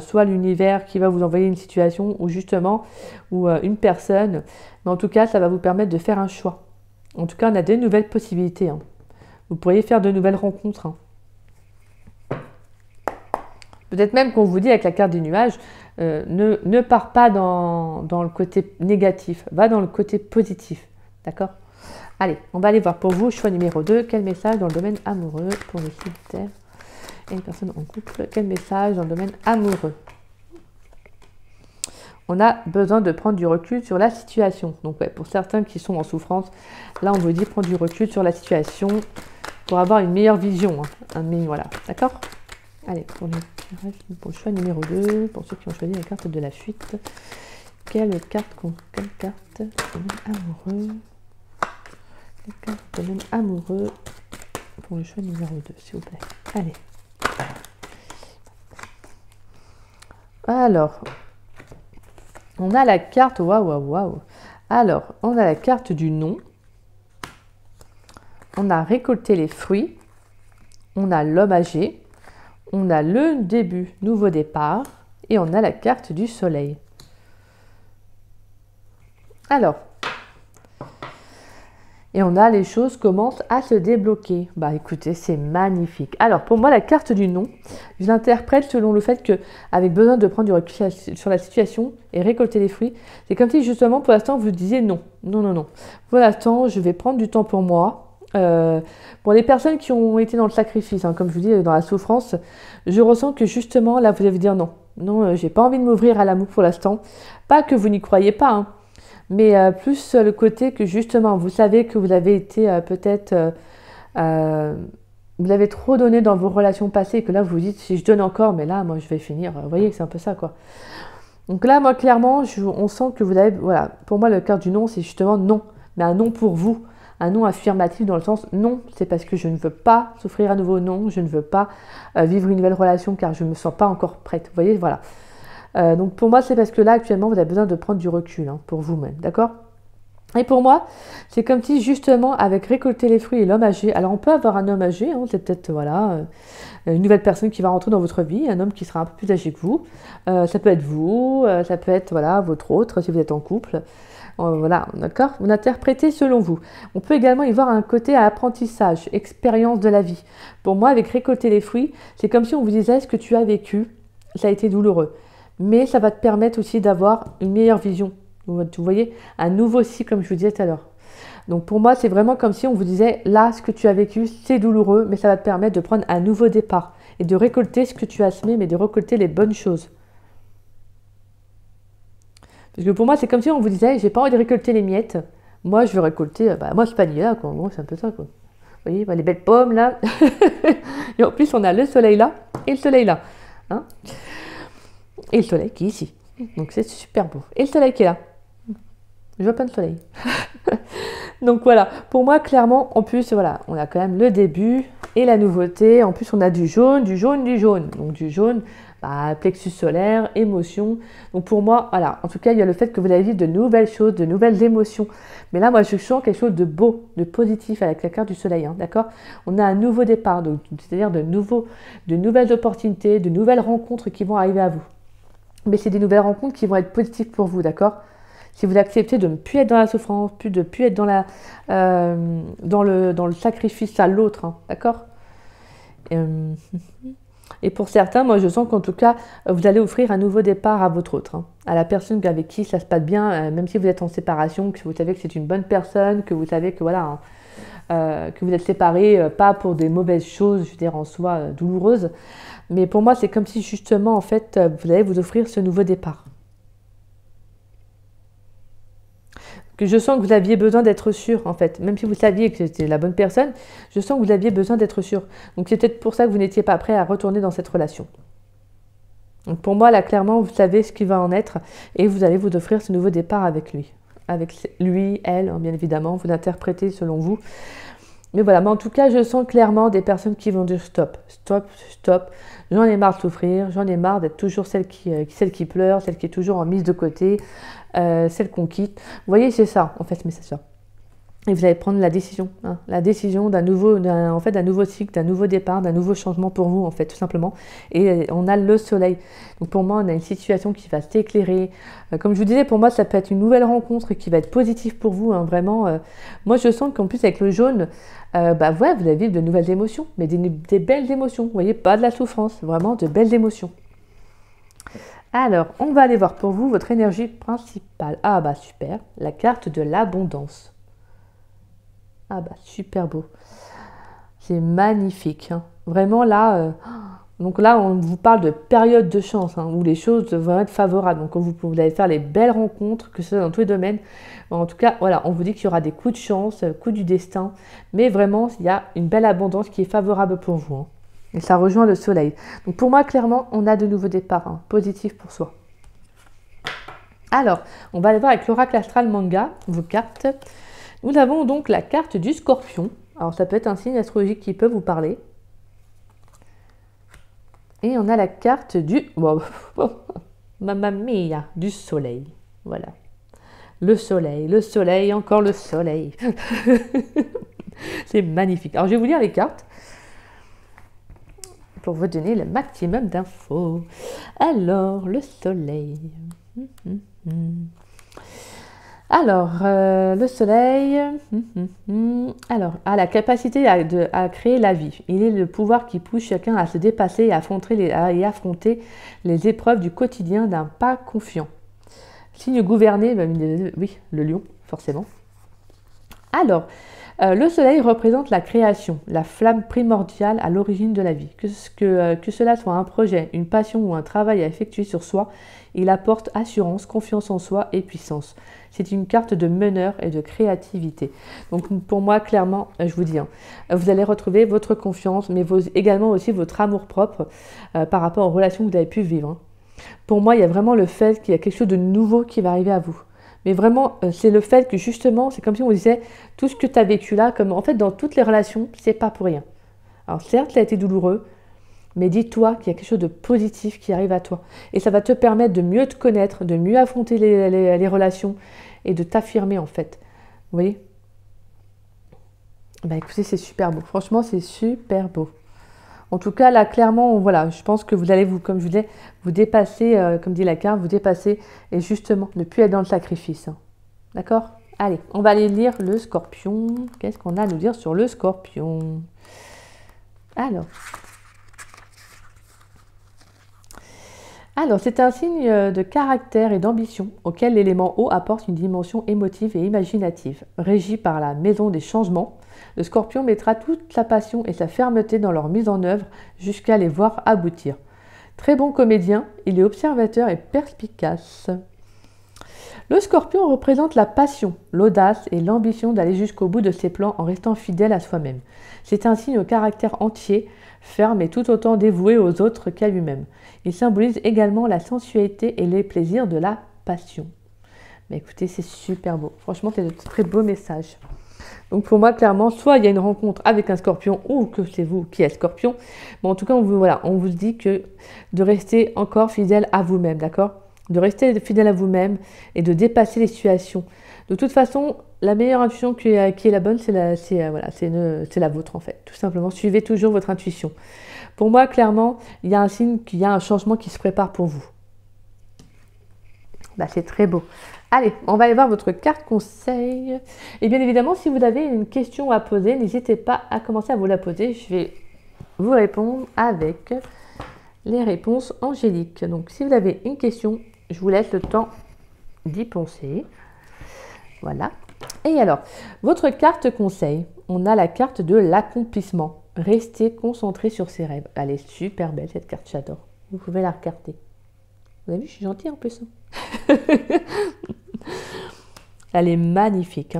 soit l'univers qui va vous envoyer une situation, ou justement, ou une personne, mais en tout cas, ça va vous permettre de faire un choix. En tout cas, on a des nouvelles possibilités. Hein. Vous pourriez faire de nouvelles rencontres. Hein. Peut-être même qu'on vous dit avec la carte des nuages, ne pars pas dans le côté négatif, va dans le côté positif. D'accord ? Allez, on va aller voir pour vous, choix numéro 2, quel message dans le domaine amoureux pour les célibataires et les personnes en couple, quel message dans le domaine amoureux ? On a besoin de prendre du recul sur la situation. Donc ouais, pour certains qui sont en souffrance, là on vous dit prendre du recul sur la situation pour avoir une meilleure vision. Hein. Voilà, d'accord ? Allez, pour le choix numéro 2, pour ceux qui ont choisi la carte de la fuite, quelle carte amoureux amoureux pour le choix numéro 2, s'il vous plaît. Allez. Alors, on a la carte, waouh. Alors, on a la carte du non. On a récolté les fruits. On a l'homme âgé. On a le début, nouveau départ. Et on a la carte du soleil. Alors, Et on a les choses commencent à se débloquer. Bah écoutez, c'est magnifique. Alors pour moi, la carte du non, je l'interprète selon le fait que, avec besoin de prendre du recul sur la situation et récolter les fruits, c'est comme si justement pour l'instant vous disiez non, non, non, non. Pour l'instant, je vais prendre du temps pour moi. Pour les personnes qui ont été dans le sacrifice, hein, comme je vous dis, dans la souffrance, je ressens que justement là vous allez dire non. Non, j'ai pas envie de m'ouvrir à l'amour pour l'instant. Pas que vous n'y croyez pas, hein, mais plus le côté que justement, vous savez que vous avez été peut-être, vous avez trop donné dans vos relations passées, et que là vous vous dites, si je donne encore, mais là, moi je vais finir. Vous voyez que c'est un peu ça, quoi. Donc là, moi, clairement, on sent que vous avez, voilà, pour moi, le carte du non, c'est justement non, mais un non pour vous. Un non affirmatif dans le sens, non, c'est parce que je ne veux pas souffrir à nouveau, non, je ne veux pas vivre une nouvelle relation car je ne me sens pas encore prête. Vous voyez, voilà. Donc pour moi, c'est parce que là, actuellement, vous avez besoin de prendre du recul, hein, pour vous-même, d'accord? Et pour moi, c'est comme si justement, avec récolter les fruits et l'homme âgé, alors on peut avoir un homme âgé, hein, c'est peut-être, voilà, une nouvelle personne qui va rentrer dans votre vie, un homme qui sera un peu plus âgé que vous. Ça peut être vous, ça peut être, voilà, votre autre, si vous êtes en couple. Voilà, d'accord? Vous interprétez selon vous. On peut également y voir un côté à apprentissage, expérience de la vie. Pour moi, avec récolter les fruits, c'est comme si on vous disait ce que tu as vécu, ça a été douloureux. Mais ça va te permettre aussi d'avoir une meilleure vision. Vous voyez, un nouveau cycle, comme je vous disais tout à l'heure. Donc pour moi, c'est vraiment comme si on vous disait, là, ce que tu as vécu, c'est douloureux, mais ça va te permettre de prendre un nouveau départ et de récolter ce que tu as semé, mais de récolter les bonnes choses. Parce que pour moi, c'est comme si on vous disait, j'ai pas envie de récolter les miettes. Moi, je veux récolter, moi, ce panier-là, quoi. Moi, c'est un peu ça, quoi. Vous voyez, les belles pommes, là. Et en plus, on a le soleil là et le soleil là. Hein, et le soleil qui est ici. Donc, c'est super beau. Et le soleil qui est là. Je vois pas de soleil. Donc, voilà. Pour moi, clairement, en plus, voilà, on a quand même le début et la nouveauté. En plus, on a du jaune, du jaune, du jaune. Donc, du jaune... plexus solaire, émotion. Donc pour moi, voilà, en tout cas, il y a le fait que vous allez vivre de nouvelles choses, de nouvelles émotions. Mais là, moi, je sens quelque chose de beau, de positif avec la carte du soleil, hein, d'accord? On a un nouveau départ, c'est-à-dire de nouvelles opportunités, de nouvelles rencontres qui vont arriver à vous. Mais c'est des nouvelles rencontres qui vont être positives pour vous, d'accord? Si vous acceptez de ne plus être dans la souffrance, de ne plus être dans le sacrifice à l'autre, hein, d'accord? Et pour certains, moi je sens qu'en tout cas, vous allez offrir un nouveau départ à votre autre, hein, à la personne avec qui ça se passe bien, même si vous êtes en séparation, que vous savez que c'est une bonne personne, que vous savez que voilà, hein, que vous êtes séparés, pas pour des mauvaises choses, je veux dire en soi douloureuses, mais pour moi c'est comme si justement en fait vous allez vous offrir ce nouveau départ. Que je sens que vous aviez besoin d'être sûr, en fait. Même si vous saviez que c'était la bonne personne, je sens que vous aviez besoin d'être sûr. Donc c'est peut-être pour ça que vous n'étiez pas prêt à retourner dans cette relation. Donc pour moi, là, clairement, vous savez ce qui va en être et vous allez vous offrir ce nouveau départ avec lui. Avec lui, elle, hein, bien évidemment, vous l'interprétez selon vous. Mais voilà, mais en tout cas, je sens clairement des personnes qui vont dire stop, stop, stop. J'en ai marre de souffrir, j'en ai marre d'être toujours celle qui pleure, celle qui est toujours en mise de côté, celle qu'on quitte. Vous voyez, c'est ça, en fait, mais c'est ça. Et vous allez prendre la décision, hein, la décision d'un nouveau cycle, d'un nouveau départ, d'un nouveau changement pour vous, en fait, tout simplement. Et on a le soleil. Donc pour moi, on a une situation qui va s'éclairer. Comme je vous disais, pour moi, ça peut être une nouvelle rencontre qui va être positive pour vous, hein, vraiment. Moi, je sens qu'en plus, avec le jaune, ouais, vous allez vivre de nouvelles émotions, mais des belles émotions. Vous voyez, pas de la souffrance, vraiment de belles émotions. Alors, on va aller voir pour vous votre énergie principale. Ah bah super, la carte de l'abondance. Ah bah super beau. C'est magnifique, hein. Vraiment là, donc là on vous parle de période de chance, hein, où les choses vont être favorables. Donc vous allez faire les belles rencontres, que ce soit dans tous les domaines. En tout cas, voilà, on vous dit qu'il y aura des coups de chance, coups du destin. Mais vraiment, il y a une belle abondance qui est favorable pour vous, hein. Et ça rejoint le soleil. Donc pour moi, clairement, on a de nouveaux départs, hein, positifs pour soi. Alors, on va aller voir avec l'oracle astral manga, vos cartes. Nous avons donc la carte du scorpion. Alors ça peut être un signe astrologique qui peut vous parler. Et on a la carte du... Mamma mia, du soleil. Voilà. Le soleil, encore le soleil. C'est magnifique. Alors je vais vous lire les cartes pour vous donner le maximum d'infos. Alors, le soleil. Alors, le soleil, alors, a la capacité à créer la vie. Il est le pouvoir qui pousse chacun à se dépasser et à affronter les épreuves du quotidien d'un pas confiant. Signe gouverné, oui, le lion, forcément. Alors, le soleil représente la création, la flamme primordiale à l'origine de la vie. Que cela soit un projet, une passion ou un travail à effectuer sur soi, il apporte assurance, confiance en soi et puissance. C'est une carte de meneur et de créativité. Donc pour moi, clairement, je vous dis, vous allez retrouver votre confiance, mais également aussi votre amour-propre par rapport aux relations que vous avez pu vivre. Pour moi, il y a vraiment le fait qu'il y a quelque chose de nouveau qui va arriver à vous. Mais vraiment, c'est le fait que justement, c'est comme si on disait, tout ce que tu as vécu là, comme en fait dans toutes les relations, c'est pas pour rien. Alors certes, ça a été douloureux, mais dis-toi qu'il y a quelque chose de positif qui arrive à toi. Et ça va te permettre de mieux te connaître, de mieux affronter les relations et de t'affirmer en fait. Vous voyez? Bah écoutez, c'est super beau. Franchement, c'est super beau. En tout cas, là, clairement, voilà, je pense que vous allez, comme je vous disais, vous dépasser, comme dit la carte, vous dépasser et justement ne plus être dans le sacrifice. D'accord? Allez, on va aller lire le scorpion. Qu'est-ce qu'on a à nous dire sur le scorpion? Alors, c'est un signe de caractère et d'ambition auquel l'élément eau apporte une dimension émotive et imaginative. Régi par la maison des changements, le scorpion mettra toute sa passion et sa fermeté dans leur mise en œuvre jusqu'à les voir aboutir. Très bon comédien, il est observateur et perspicace. Le scorpion représente la passion, l'audace et l'ambition d'aller jusqu'au bout de ses plans en restant fidèle à soi-même. C'est un signe au caractère entier, ferme et tout autant dévoué aux autres qu'à lui-même. Il symbolise également la sensualité et les plaisirs de la passion. Mais écoutez, c'est super beau. Franchement, c'est de très beaux messages. Donc pour moi, clairement, soit il y a une rencontre avec un scorpion ou que c'est vous qui êtes scorpion. Mais en tout cas, on vous dit que de rester encore fidèle à vous-même, d'accord? De rester fidèle à vous-même et de dépasser les situations. De toute façon, la meilleure intuition qui est la bonne, c'est la vôtre en fait. Tout simplement, suivez toujours votre intuition. Pour moi, clairement, il y a un signe qu'il y a un changement qui se prépare pour vous. Bah, c'est très beau. Allez, on va aller voir votre carte conseil. Et bien évidemment, si vous avez une question à poser, n'hésitez pas à commencer à vous la poser. Je vais vous répondre avec les réponses angéliques. Donc, si vous avez une question, je vous laisse le temps d'y penser. Voilà. Et alors, votre carte conseil, on a la carte de l'accomplissement. Restez concentré sur ses rêves. Elle est super belle cette carte, j'adore. Vous pouvez la regarder. Vous avez vu, je suis gentille en plus. Elle est magnifique.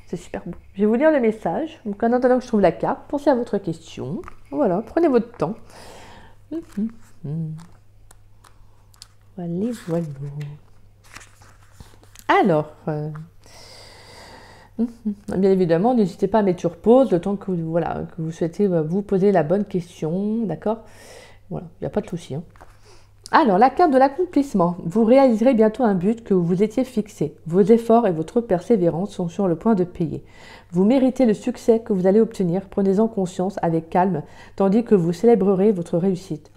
C'est super beau. Je vais vous lire le message. Donc en attendant que je trouve la carte, pensez à votre question. Voilà, prenez votre temps. Voilà. Alors, bien évidemment, n'hésitez pas à mettre sur pause le temps que vous souhaitez vous poser la bonne question. D'accord? Voilà, il n'y a pas de souci. Alors, la carte de l'accomplissement. Vous réaliserez bientôt un but que vous vous étiez fixé. Vos efforts et votre persévérance sont sur le point de payer. Vous méritez le succès que vous allez obtenir. Prenez-en conscience avec calme, tandis que vous célébrerez votre réussite.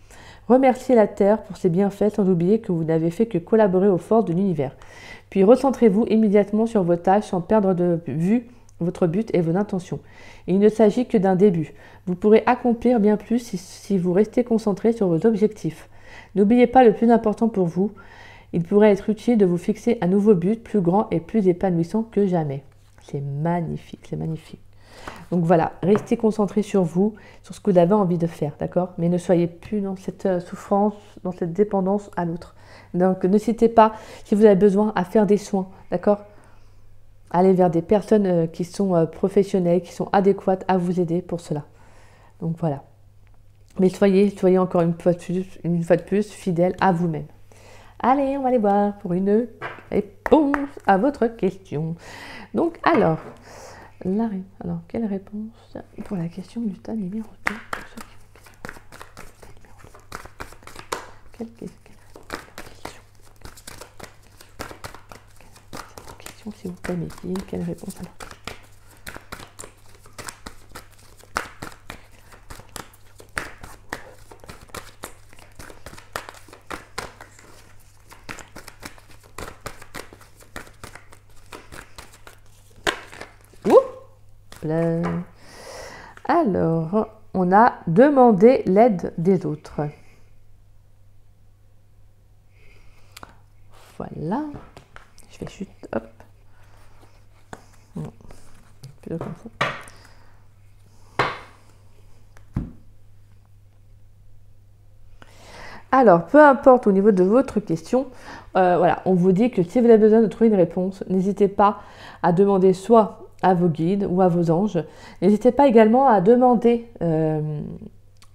Remerciez la Terre pour ses bienfaits sans oublier que vous n'avez fait que collaborer aux forces de l'univers. Puis recentrez-vous immédiatement sur vos tâches sans perdre de vue votre but et vos intentions. Il ne s'agit que d'un début. Vous pourrez accomplir bien plus si vous restez concentré sur vos objectifs. N'oubliez pas le plus important pour vous. Il pourrait être utile de vous fixer un nouveau but plus grand et plus épanouissant que jamais. C'est magnifique, c'est magnifique. Donc voilà, restez concentré sur vous, sur ce que vous avez envie de faire, d'accord? Mais ne soyez plus dans cette souffrance, dans cette dépendance à l'autre. Donc n'hésitez pas, si vous avez besoin, à faire des soins, d'accord? Allez vers des personnes qui sont professionnelles, qui sont adéquates à vous aider pour cela. Donc voilà. Mais soyez encore une fois de plus fidèle à vous-même. Allez, on va aller voir pour une réponse à votre question. Donc, alors, quelle réponse pour la question du tas numéro 2? Quelle question, s'il vous plaît, Mehdi? Quelle réponse alors? là. Alors, on a demandé l'aide des autres. Voilà. Je vais juste, hop. Non, plutôt comme ça. Alors, peu importe au niveau de votre question, voilà, on vous dit que si vous avez besoin de trouver une réponse, n'hésitez pas à demander soit à vos guides ou à vos anges. N'hésitez pas également à demander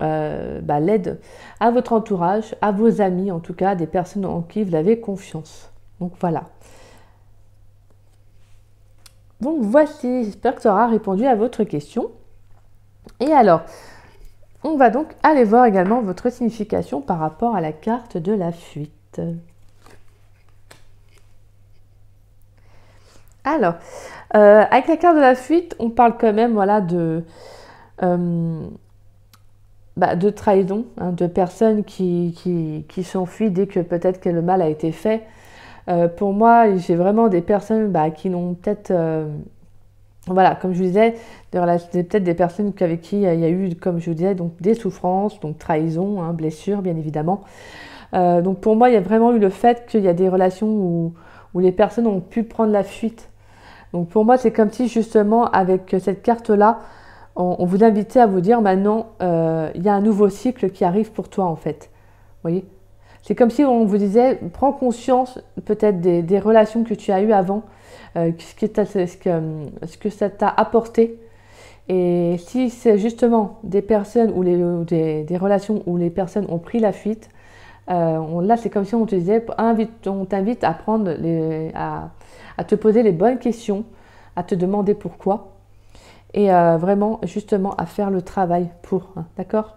l'aide à votre entourage, à vos amis, en tout cas, des personnes en qui vous avez confiance. Donc voilà. Donc voici, j'espère que ça aura répondu à votre question. Et alors, on va donc aller voir également votre signification par rapport à la carte de la fuite. Alors, avec la carte de la fuite, on parle quand même voilà, de trahison, hein, de personnes qui s'enfuient dès que peut-être que le mal a été fait. Pour moi, j'ai vraiment des personnes qui n'ont peut-être... voilà, comme je vous disais, peut-être des personnes avec qui il y a eu, comme je vous disais, donc des souffrances, donc trahison, hein, blessures, bien évidemment. Donc pour moi, il y a vraiment eu le fait qu'il y a des relations où les personnes ont pu prendre la fuite. Donc pour moi, c'est comme si justement, avec cette carte-là, on vous invitait à vous dire maintenant, il y a un nouveau cycle qui arrive pour toi, en fait. Vous voyez ? C'est comme si on vous disait, prends conscience peut-être des relations que tu as eues avant, ce que ça t'a apporté. Et si c'est justement des personnes ou des relations où les personnes ont pris la fuite, là c'est comme si on te disait, on t'invite à à te poser les bonnes questions, à te demander pourquoi, et vraiment justement à faire le travail pour, hein, d'accord ?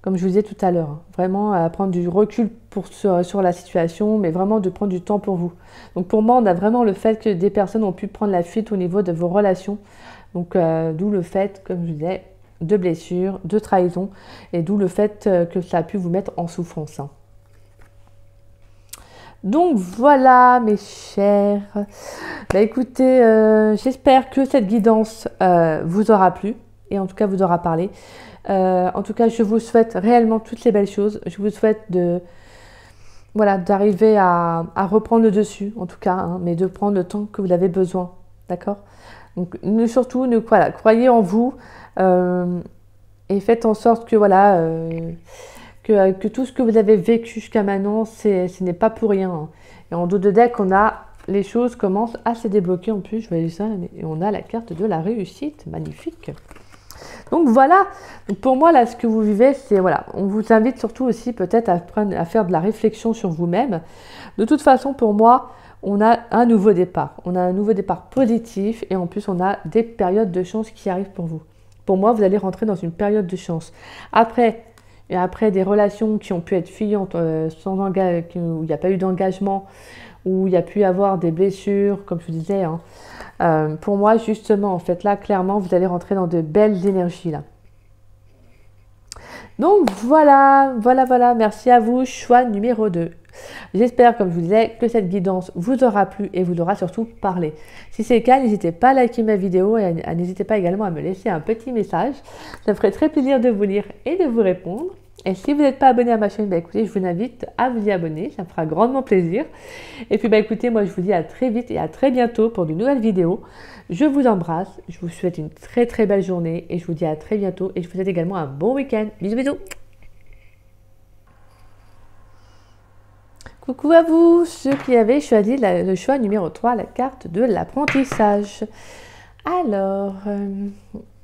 Comme je vous disais tout à l'heure, hein, vraiment à prendre du recul sur la situation, mais vraiment de prendre du temps pour vous. Donc pour moi, on a vraiment le fait que des personnes ont pu prendre la fuite au niveau de vos relations. Donc d'où le fait, comme je disais, de blessures, de trahison, et d'où le fait que ça a pu vous mettre en souffrance. Hein. Donc voilà mes chers. Écoutez, j'espère que cette guidance vous aura plu, et en tout cas vous aura parlé. En tout cas, je vous souhaite réellement toutes les belles choses. Je vous souhaite d'arriver à reprendre le dessus, en tout cas, hein, mais de prendre le temps que vous avez besoin, d'accord ? Donc, surtout, croyez en vous et faites en sorte que, que tout ce que vous avez vécu jusqu'à maintenant, ce n'est pas pour rien. Hein. Et en dos de deck, les choses commencent à se débloquer en plus, je voyais ça, et on a la carte de la réussite, magnifique. Donc voilà, donc pour moi là ce que vous vivez, c'est on vous invite surtout aussi peut-être à faire de la réflexion sur vous-même. De toute façon pour moi, on a un nouveau départ. On a un nouveau départ positif et en plus on a des périodes de chance qui arrivent pour vous. Pour moi, vous allez rentrer dans une période de chance. Après des relations qui ont pu être fuyantes, où il n'y a pas eu d'engagement, où il y a pu y avoir des blessures, comme je vous disais, hein. Pour moi, justement, en fait, là, clairement, vous allez rentrer dans de belles énergies, là. Donc, voilà. Merci à vous, choix numéro 2. J'espère, comme je vous disais, que cette guidance vous aura plu et vous aura surtout parlé. Si c'est le cas, n'hésitez pas à liker ma vidéo et n'hésitez pas également à me laisser un petit message. Ça me ferait très plaisir de vous lire et de vous répondre. Et si vous n'êtes pas abonné à ma chaîne, écoutez, je vous invite à vous y abonner, ça me fera grandement plaisir. Et puis écoutez, moi je vous dis à très vite et à très bientôt pour de nouvelles vidéos. Je vous embrasse, je vous souhaite une très très belle journée et je vous dis à très bientôt et je vous souhaite également un bon week-end. Bisous bisous. Coucou à vous, ceux qui avaient choisi le choix numéro 3, la carte de l'apprentissage. Alors,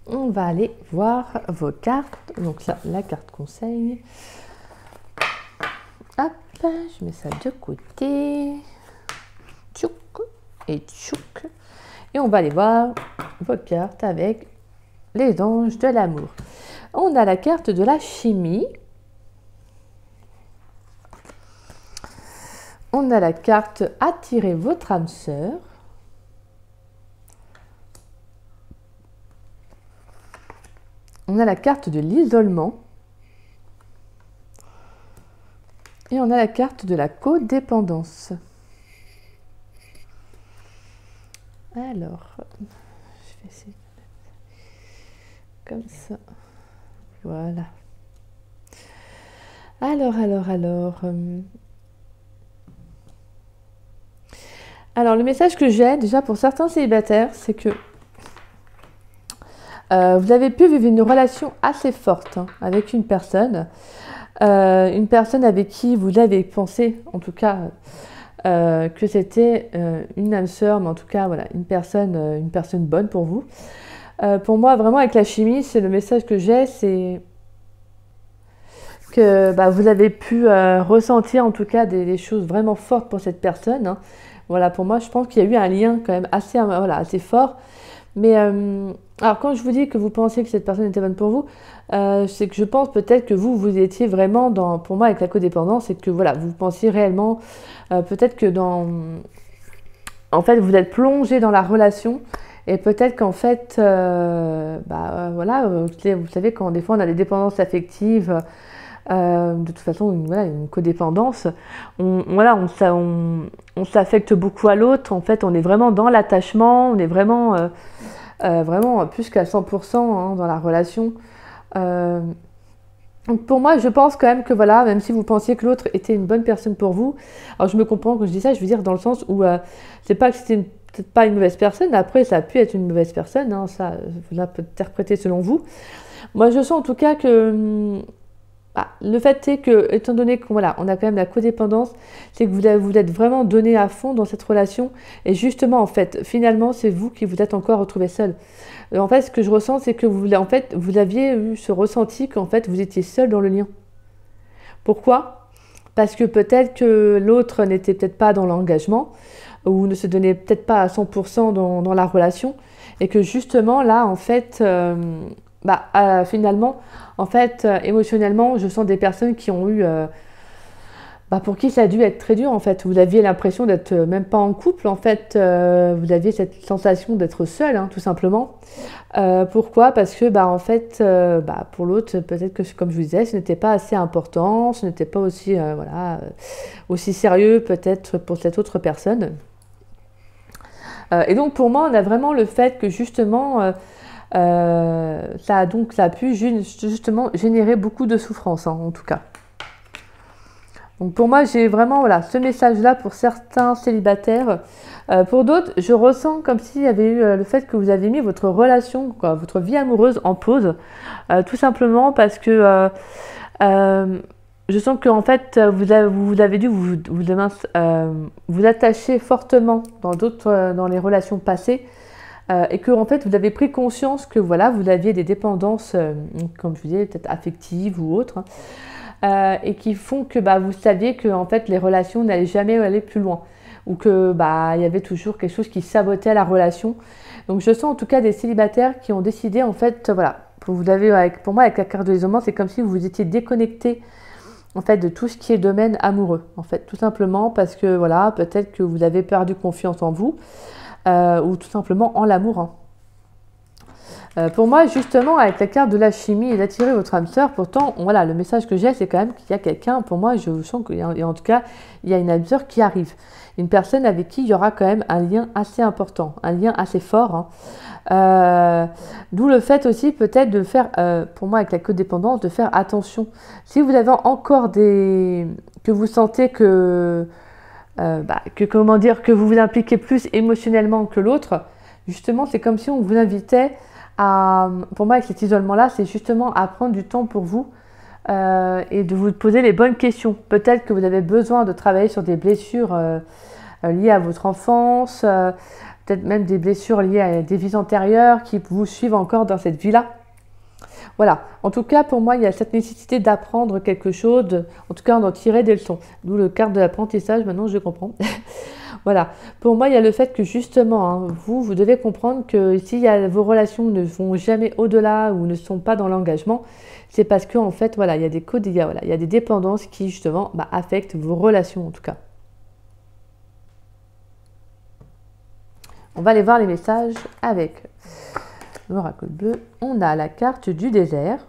on va aller voir vos cartes. Donc là, la carte conseil. Hop, je mets ça de côté. Tchouk et tchouk. Et on va aller voir vos cartes avec les anges de l'amour. On a la carte de la chimie. On a la carte attirer votre âme sœur. On a la carte de l'isolement. Et on a la carte de la codépendance. Alors, je vais essayer comme ça. Voilà. Alors, le message que j'ai déjà pour certains célibataires, c'est que vous avez pu vivre une relation assez forte avec une personne avec qui vous avez pensé, en tout cas, que c'était une âme sœur, mais en tout cas, voilà, une personne bonne pour vous. Pour moi, vraiment, avec la chimie, c'est le message que j'ai, c'est que vous avez pu ressentir, en tout cas, des choses vraiment fortes pour cette personne. Hein. Voilà, pour moi, je pense qu'il y a eu un lien quand même assez fort. Mais alors, quand je vous dis que vous pensiez que cette personne était bonne pour vous, c'est que je pense peut-être que vous étiez vraiment pour moi, avec la codépendance, et que voilà, vous pensiez réellement, peut-être que en fait, vous êtes plongé dans la relation, et peut-être qu'en fait, voilà, vous savez, quand des fois on a des dépendances affectives, de toute façon, une codépendance, on s'affecte beaucoup à l'autre. En fait, on est vraiment dans l'attachement, on est vraiment plus qu'à 100% hein, dans la relation. Donc pour moi, je pense quand même que voilà, même si vous pensiez que l'autre était une bonne personne pour vous, alors je me comprends quand je dis ça, je veux dire dans le sens où c'est pas que c'était peut-être pas une mauvaise personne, après ça a pu être une mauvaise personne, hein, ça vous l'interprétez selon vous. Moi je sens en tout cas que le fait est que, étant donné qu'on voilà, on a quand même la codépendance, c'est que vous êtes vraiment donné à fond dans cette relation. Et justement, en fait, finalement, c'est vous qui vous êtes encore retrouvé seul. En fait, ce que je ressens, c'est que vous aviez eu ce ressenti qu'en fait, vous étiez seul dans le lien. Pourquoi? Parce que peut-être que l'autre n'était peut-être pas dans l'engagement, ou ne se donnait peut-être pas à 100% dans la relation. Et que justement, là, en fait... finalement, en fait, émotionnellement, je sens des personnes qui ont eu, pour qui ça a dû être très dur, en fait. Vous aviez l'impression d'être même pas en couple, en fait. Vous aviez cette sensation d'être seul, hein, tout simplement. Pourquoi? Parce que, en fait, pour l'autre, peut-être que, comme je vous disais, ce n'était pas assez important, ce n'était pas aussi, aussi sérieux, peut-être, pour cette autre personne. Et donc, pour moi, on a vraiment le fait que, justement... ça a pu justement générer beaucoup de souffrance, hein, en tout cas. Donc pour moi, j'ai vraiment ce message-là pour certains célibataires. Pour d'autres, je ressens comme s'il y avait eu le fait que vous avez mis votre relation, votre vie amoureuse en pause, tout simplement parce que je sens qu'en fait, vous avez dû vous attacher fortement dans les relations passées. Et que en fait vous avez pris conscience que voilà, vous aviez des dépendances, comme je vous disais, peut-être affectives ou autres, et qui font que vous saviez que en fait les relations n'allaient jamais aller plus loin, ou que il y avait toujours quelque chose qui sabotait la relation. Donc je sens en tout cas des célibataires qui ont décidé en fait, voilà, pour moi avec la carte de l'isolement, c'est comme si vous étiez déconnecté en fait de tout ce qui est domaine amoureux, en fait, tout simplement parce que voilà, peut-être que vous avez perdu confiance en vous. Ou tout simplement en l'amour. Hein. Pour moi, justement, avec la carte de la chimie et d'attirer votre âme sœur, pourtant, voilà, le message que j'ai, c'est quand même qu'il y a quelqu'un, pour moi, je sens qu'en tout cas, il y a une âme sœur qui arrive. Une personne avec qui il y aura quand même un lien assez important, un lien assez fort. Hein. D'où le fait aussi peut-être de faire, pour moi avec la codépendance, de faire attention. Si vous avez encore que vous sentez que vous vous impliquez plus émotionnellement que l'autre, justement, c'est comme si on vous invitait pour moi, avec cet isolement-là, c'est justement à prendre du temps pour vous et de vous poser les bonnes questions. Peut-être que vous avez besoin de travailler sur des blessures liées à votre enfance, peut-être même des blessures liées à des vies antérieures qui vous suivent encore dans cette vie-là. Voilà, en tout cas pour moi il y a cette nécessité d'apprendre quelque chose, en tout cas d'en tirer des leçons, d'où le carte de l'apprentissage, maintenant je comprends. Voilà, pour moi il y a le fait que justement, hein, vous devez comprendre que si vos relations ne vont jamais au-delà ou ne sont pas dans l'engagement, c'est parce qu'en fait voilà, il y a des codes, il y a des dépendances qui justement affectent vos relations en tout cas. On va aller voir les messages avec l'oracle bleu. On a la carte du désert.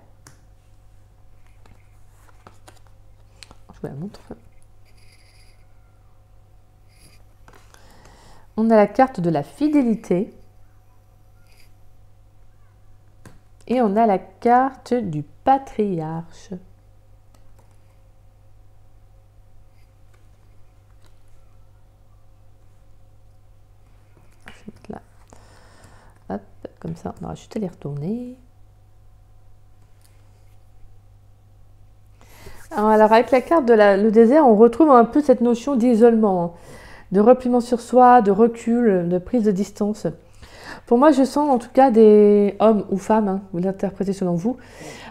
Je vous la montre. On a la carte de la fidélité. Et on a la carte du patriarche. Je vais mettre là. Hop, comme ça, on va juste les retourner. Alors avec la carte de le désert, on retrouve un peu cette notion d'isolement, de repliement sur soi, de recul, de prise de distance. Pour moi, je sens en tout cas des hommes ou femmes, hein, vous l'interprétez selon vous,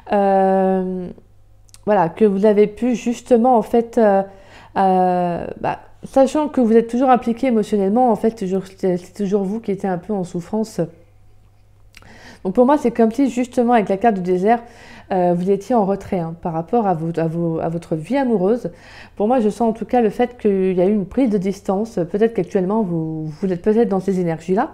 voilà, que vous avez pu justement en fait, sachant que vous êtes toujours impliqué émotionnellement, en fait, c'est toujours vous qui étiez un peu en souffrance. Donc pour moi, c'est comme si justement avec la carte du désert, vous étiez en retrait hein, par rapport à votre vie amoureuse. Pour moi, je sens en tout cas le fait qu'il y a eu une prise de distance. Peut-être qu'actuellement, vous êtes peut-être dans ces énergies-là,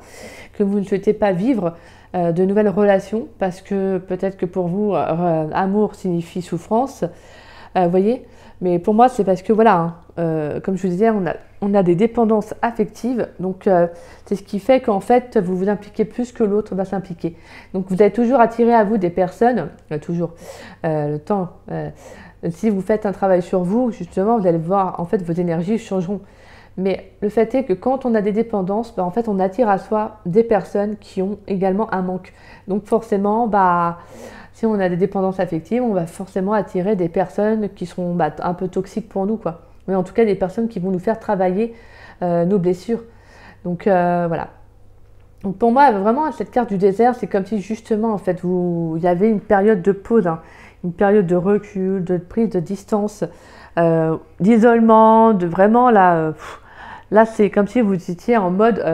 que vous ne souhaitez pas vivre de nouvelles relations, parce que peut-être que pour vous, amour signifie souffrance, voyez. Mais pour moi, c'est parce que voilà, hein, comme je vous disais, on a des dépendances affectives. Donc, c'est ce qui fait qu'en fait, vous vous impliquez plus que l'autre va s'impliquer. Donc, vous allez toujours attirer à vous des personnes, le temps. Si vous faites un travail sur vous, justement, vous allez voir, en fait, vos énergies changeront. Mais le fait est que quand on a des dépendances, en fait, on attire à soi des personnes qui ont également un manque. Donc, forcément, si on a des dépendances affectives, on va forcément attirer des personnes qui seront un peu toxiques pour nous, quoi. Mais en tout cas, des personnes qui vont nous faire travailler nos blessures. Donc, voilà. Donc, pour moi, vraiment, cette carte du désert, c'est comme si justement, en fait, il y avait une période de pause, hein, une période de recul, de prise de distance, d'isolement, de vraiment là, là, c'est comme si vous étiez en mode,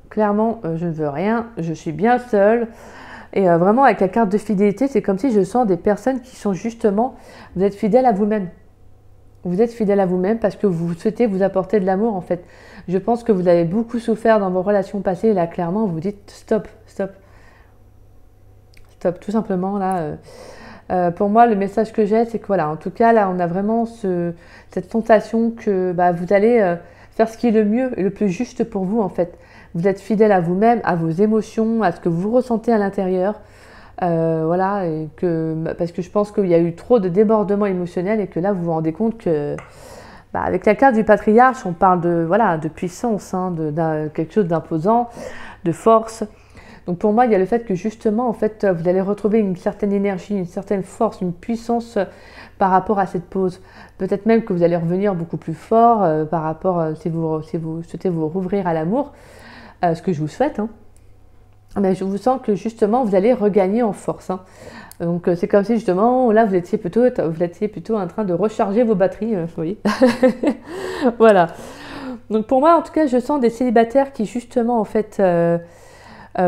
clairement, je ne veux rien, je suis bien seule. Et vraiment, avec la carte de fidélité, c'est comme si je sens des personnes qui sont justement, vous êtes fidèles à vous-même. Vous êtes fidèle à vous-même parce que vous souhaitez vous apporter de l'amour, en fait. Je pense que vous avez beaucoup souffert dans vos relations passées. Et là, clairement, vous dites stop, stop. Stop, tout simplement, là. Pour moi, le message que j'ai, c'est que voilà, en tout cas, là, on a vraiment cette sensation que vous allez faire ce qui est le mieux et le plus juste pour vous, en fait. Vous êtes fidèle à vous-même, à vos émotions, à ce que vous ressentez à l'intérieur. Voilà, parce que je pense qu'il y a eu trop de débordements émotionnels et que là, vous vous rendez compte que, avec la carte du patriarche, on parle de puissance, hein, quelque chose d'imposant, de force. Donc pour moi, il y a le fait que justement, en fait, vous allez retrouver une certaine énergie, une certaine force, une puissance par rapport à cette pause. Peut-être même que vous allez revenir beaucoup plus fort par rapport, si vous souhaitez vous rouvrir à l'amour. Ce que je vous souhaite, hein. Mais je vous sens que justement vous allez regagner en force, hein. Donc c'est comme si justement là vous étiez plutôt en train de recharger vos batteries, vous voyez. Voilà. Donc pour moi en tout cas je sens des célibataires qui justement en fait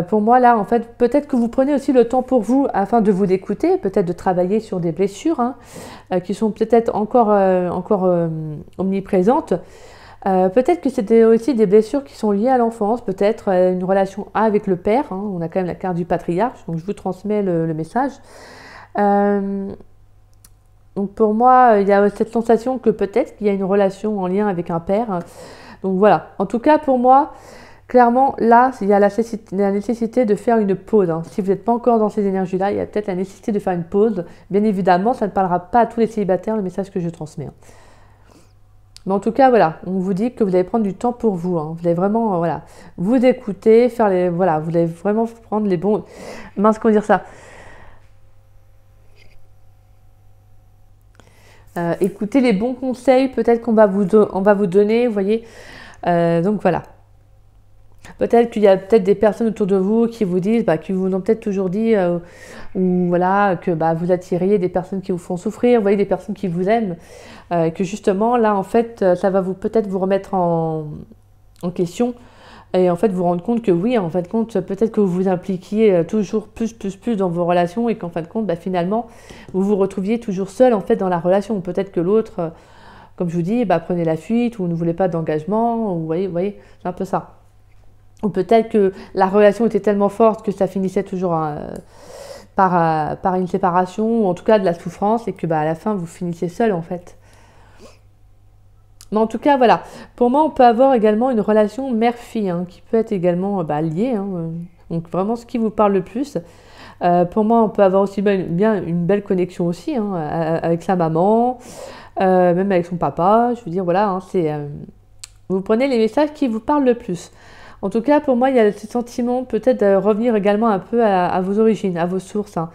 pour moi là en fait peut-être que vous prenez aussi le temps pour vous afin de vous écouter, peut-être de travailler sur des blessures hein, qui sont peut-être encore omniprésentes. Peut-être que c'était aussi des blessures qui sont liées à l'enfance, peut-être une relation avec le père, hein, on a quand même la carte du patriarche, donc je vous transmets le message. Donc pour moi, il y a cette sensation que peut-être qu'il y a une relation en lien avec un père. Donc voilà, en tout cas pour moi, clairement là, il y a la nécessité de faire une pause. Hein. Si vous n'êtes pas encore dans ces énergies-là, il y a peut-être la nécessité de faire une pause. Bien évidemment, ça ne parlera pas à tous les célibataires, le message que je transmets. Hein. Mais en tout cas, voilà, on vous dit que vous allez prendre du temps pour vous. Hein. Vous allez vraiment, voilà, vous écouter, voilà, vous allez vraiment prendre les bons... Mince, comment dire ça écoutez les bons conseils, peut-être qu'on va vous donner, vous voyez. Donc voilà. Peut-être qu'il y a peut-être des personnes autour de vous qui vous disent, qui vous ont peut-être toujours dit, ou voilà, que vous attiriez des personnes qui vous font souffrir, vous voyez, des personnes qui vous aiment, que justement là en fait, ça va peut-être vous remettre en question et en fait vous rendre compte que oui, en fin de compte, peut-être que vous vous impliquiez toujours plus dans vos relations et qu'en fin de compte, finalement, vous vous retrouviez toujours seul en fait dans la relation. Peut-être que l'autre, comme je vous dis, prenez la fuite ou ne voulez pas d'engagement, vous voyez, c'est un peu ça. Ou peut-être que la relation était tellement forte que ça finissait toujours par une séparation, ou en tout cas de la souffrance, et que à la fin, vous finissiez seul en fait. Mais en tout cas, voilà. Pour moi, on peut avoir également une relation mère-fille, hein, qui peut être également liée. Hein, donc vraiment ce qui vous parle le plus. Pour moi, on peut avoir aussi bien une belle connexion aussi hein, avec sa maman, même avec son papa. Je veux dire, voilà, hein, vous prenez les messages qui vous parlent le plus. En tout cas, pour moi, il y a ce sentiment peut-être de revenir également un peu à vos origines, à vos sources. Hein.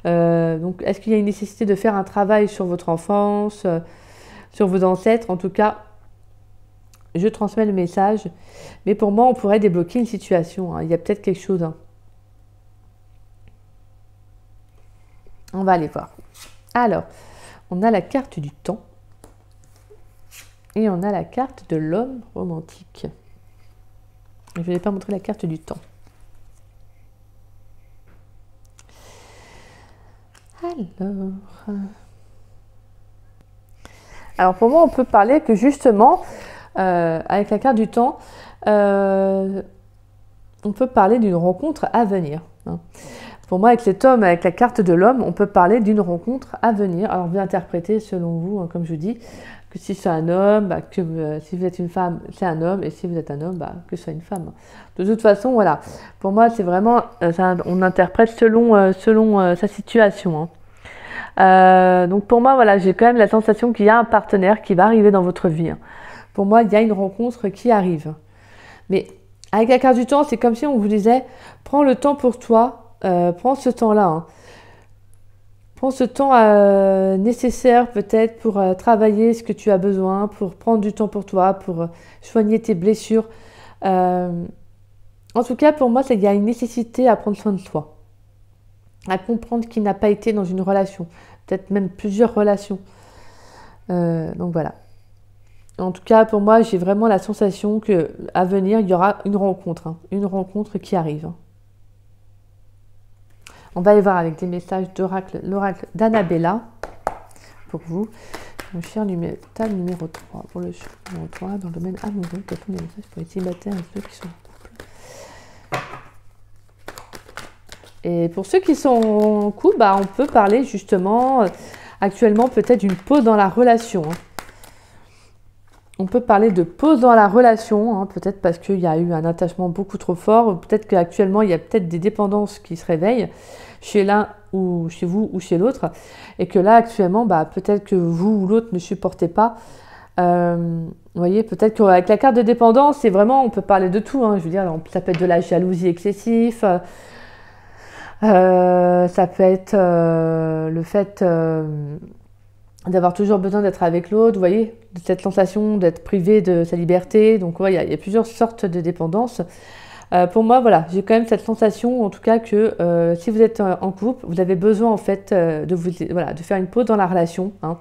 Donc, est-ce qu'il y a une nécessité de faire un travail sur votre enfance, sur vos ancêtres? En tout cas, je transmets le message. Mais pour moi, on pourrait débloquer une situation. Hein. Il y a peut-être quelque chose. Hein. On va aller voir. Alors, on a la carte du temps. Et on a la carte de l'homme romantique. Je ne vais pas montrer la carte du temps. Alors pour moi, on peut parler que justement, avec la carte du temps, on peut parler d'une rencontre à venir. Hein. Pour moi, avec cet homme, avec la carte de l'homme, on peut parler d'une rencontre à venir. Alors vous interprétez selon vous, hein, comme je dis, que si c'est un homme, bah, si vous êtes une femme, c'est un homme, et si vous êtes un homme, bah, que ce soit une femme. De toute façon, voilà. Pour moi, c'est vraiment, on interprète selon sa situation. Hein. Donc pour moi, voilà, j'ai quand même la sensation qu'il y a un partenaire qui va arriver dans votre vie. Hein. Pour moi, il y a une rencontre qui arrive. Mais avec la carte du temps, c'est comme si on vous disait, prends le temps pour toi, prends ce temps-là. Hein. Prends ce temps nécessaire peut-être pour travailler ce que tu as besoin, pour prendre du temps pour toi, pour soigner tes blessures. En tout cas, pour moi, il y a une nécessité à prendre soin de toi, à comprendre qu'il n'a pas été dans une relation, peut-être même plusieurs relations. Donc voilà. En tout cas, pour moi, j'ai vraiment la sensation qu'à venir, il y aura une rencontre qui arrive. On va aller voir avec des messages d'oracle, l'oracle d'Annabella, pour vous. Mon cher table numéro 3, pour le numéro 3, dans le domaine amoureux, quels sont les messages pour les célibataires et ceux qui sont en couple? Et pour ceux qui sont en couple, bah, on peut parler justement, actuellement, peut-être d'une pause dans la relation. Hein. On peut parler de pause dans la relation, hein, peut-être parce qu'il y a eu un attachement beaucoup trop fort, peut-être qu'actuellement il y a peut-être des dépendances qui se réveillent chez l'un ou chez vous ou chez l'autre, et que là actuellement, bah, peut-être que vous ou l'autre ne supportez pas. Vous voyez, peut-être qu'avec la carte de dépendance, c'est vraiment, on peut parler de tout. Hein, je veux dire, ça peut être de la jalousie excessive, ça peut être le fait d'avoir toujours besoin d'être avec l'autre, vous voyez, cette sensation d'être privé de sa liberté. Donc ouais, il y a plusieurs sortes de dépendances. Pour moi, voilà, j'ai quand même cette sensation, en tout cas, que si vous êtes en couple, vous avez besoin en fait de faire une pause dans la relation, hein,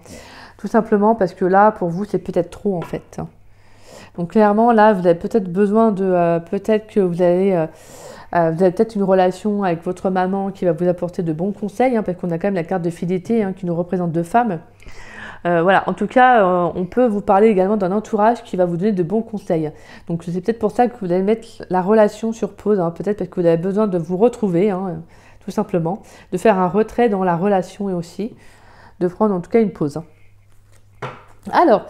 tout simplement parce que là, pour vous, c'est peut-être trop en fait. Donc clairement, là, vous avez peut-être besoin de, peut-être que vous avez peut-être une relation avec votre maman qui va vous apporter de bons conseils, hein, parce qu'on a quand même la carte de fidélité hein, qui nous représente deux femmes. Voilà, en tout cas, on peut vous parler également d'un entourage qui va vous donner de bons conseils. Donc c'est peut-être pour ça que vous allez mettre la relation sur pause, hein, peut-être parce que vous avez besoin de vous retrouver, hein, tout simplement, de faire un retrait dans la relation et aussi de prendre en tout cas une pause. Hein. Alors,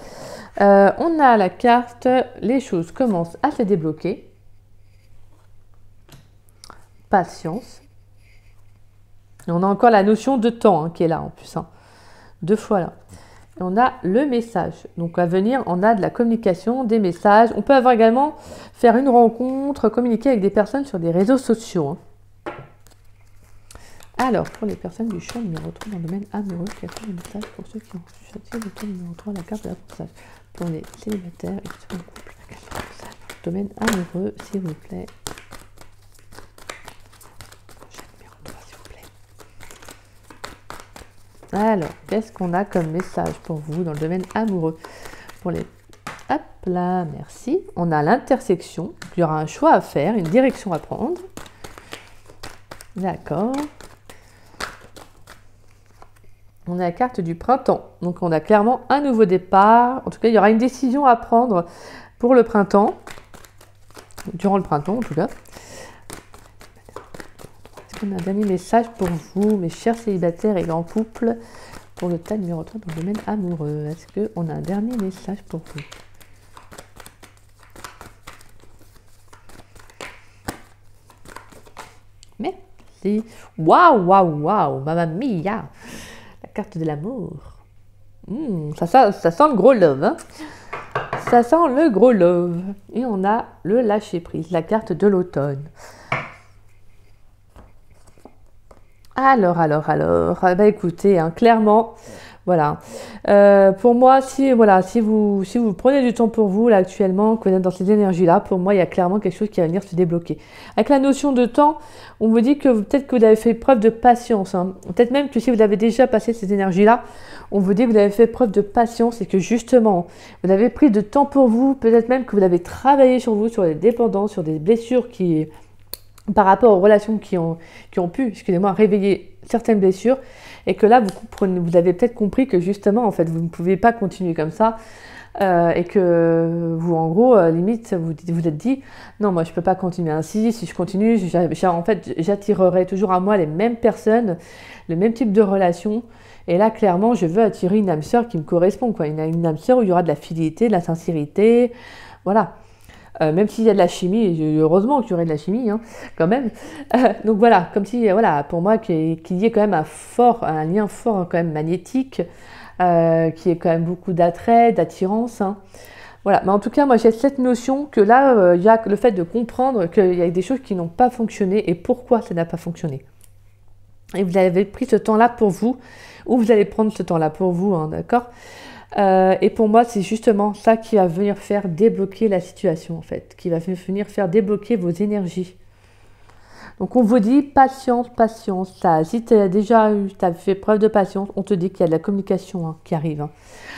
on a la carte, les choses commencent à se débloquer. Patience. Et on a encore la notion de temps hein, qui est là en plus, hein, deux fois là. Et on a le message. Donc à venir, on a de la communication, des messages. On peut avoir également faire une rencontre, communiquer avec des personnes sur des réseaux sociaux. Hein. Alors, pour les personnes du champ numéro 3 dans le domaine amoureux, quels sont les messages pour ceux qui ont choisi le thème numéro 3, la carte de l'apprentissage? Pour les célibataires et qui sont en couple, quels sont les messages pour le domaine amoureux, s'il vous plaît? Alors, qu'est-ce qu'on a comme message pour vous dans le domaine amoureux? Pour les... Hop là, merci. On a l'intersection. Il y aura un choix à faire, une direction à prendre. D'accord. On a la carte du printemps. Donc, on a clairement un nouveau départ. En tout cas, il y aura une décision à prendre pour le printemps. Durant le printemps, en tout cas. On a un dernier message pour vous, mes chers célibataires et en couple, pour le tas numéro 3 dans le domaine amoureux. Est-ce qu'on a un dernier message pour vous? ici. Waouh, waouh, waouh, mamma mia. La carte de l'amour. Ça sent le gros love. Hein. Ça sent le gros love. Et on a le lâcher prise, la carte de l'automne. Alors, bah écoutez, hein, clairement, voilà. Pour moi, si vous prenez du temps pour vous, là, actuellement, que vous êtes dans ces énergies-là, pour moi, il y a clairement quelque chose qui va venir se débloquer. Avec la notion de temps, on vous dit que peut-être que vous avez fait preuve de patience. Hein. Peut-être même que si vous avez déjà passé ces énergies-là, on vous dit que vous avez fait preuve de patience et que justement, vous avez pris de temps pour vous. Peut-être même que vous avez travaillé sur vous, sur les dépendances, sur des blessures qui... par rapport aux relations qui ont pu, excusez-moi, réveiller certaines blessures, et que là, vous avez peut-être compris que justement, en fait, vous ne pouvez pas continuer comme ça, et que vous, en gros, limite, vous êtes dit, non, moi, je ne peux pas continuer ainsi, si je continue, en fait, j'attirerai toujours à moi les mêmes personnes, le même type de relations, et là, clairement, je veux attirer une âme sœur qui me correspond, quoi, une âme sœur où il y aura de la fidélité, de la sincérité, voilà. Même s'il y a de la chimie, heureusement qu'il y aurait de la chimie, hein, quand même. Donc voilà, comme si, voilà, pour moi, qu'il y ait quand même un lien fort, quand même magnétique, qui ait quand même beaucoup d'attrait, d'attirance. Hein. Voilà, mais en tout cas, moi, j'ai cette notion que là, il y a le fait de comprendre qu'il y a des choses qui n'ont pas fonctionné et pourquoi ça n'a pas fonctionné. Et vous avez pris ce temps-là pour vous, ou vous allez prendre ce temps-là pour vous, hein, d'accord ? Et pour moi, c'est justement ça qui va venir faire débloquer la situation, en fait, qui va venir faire débloquer vos énergies. Donc, on vous dit patience, patience. Ça, si tu as fait preuve de patience, on te dit qu'il y a de la communication hein, qui arrive. Hein.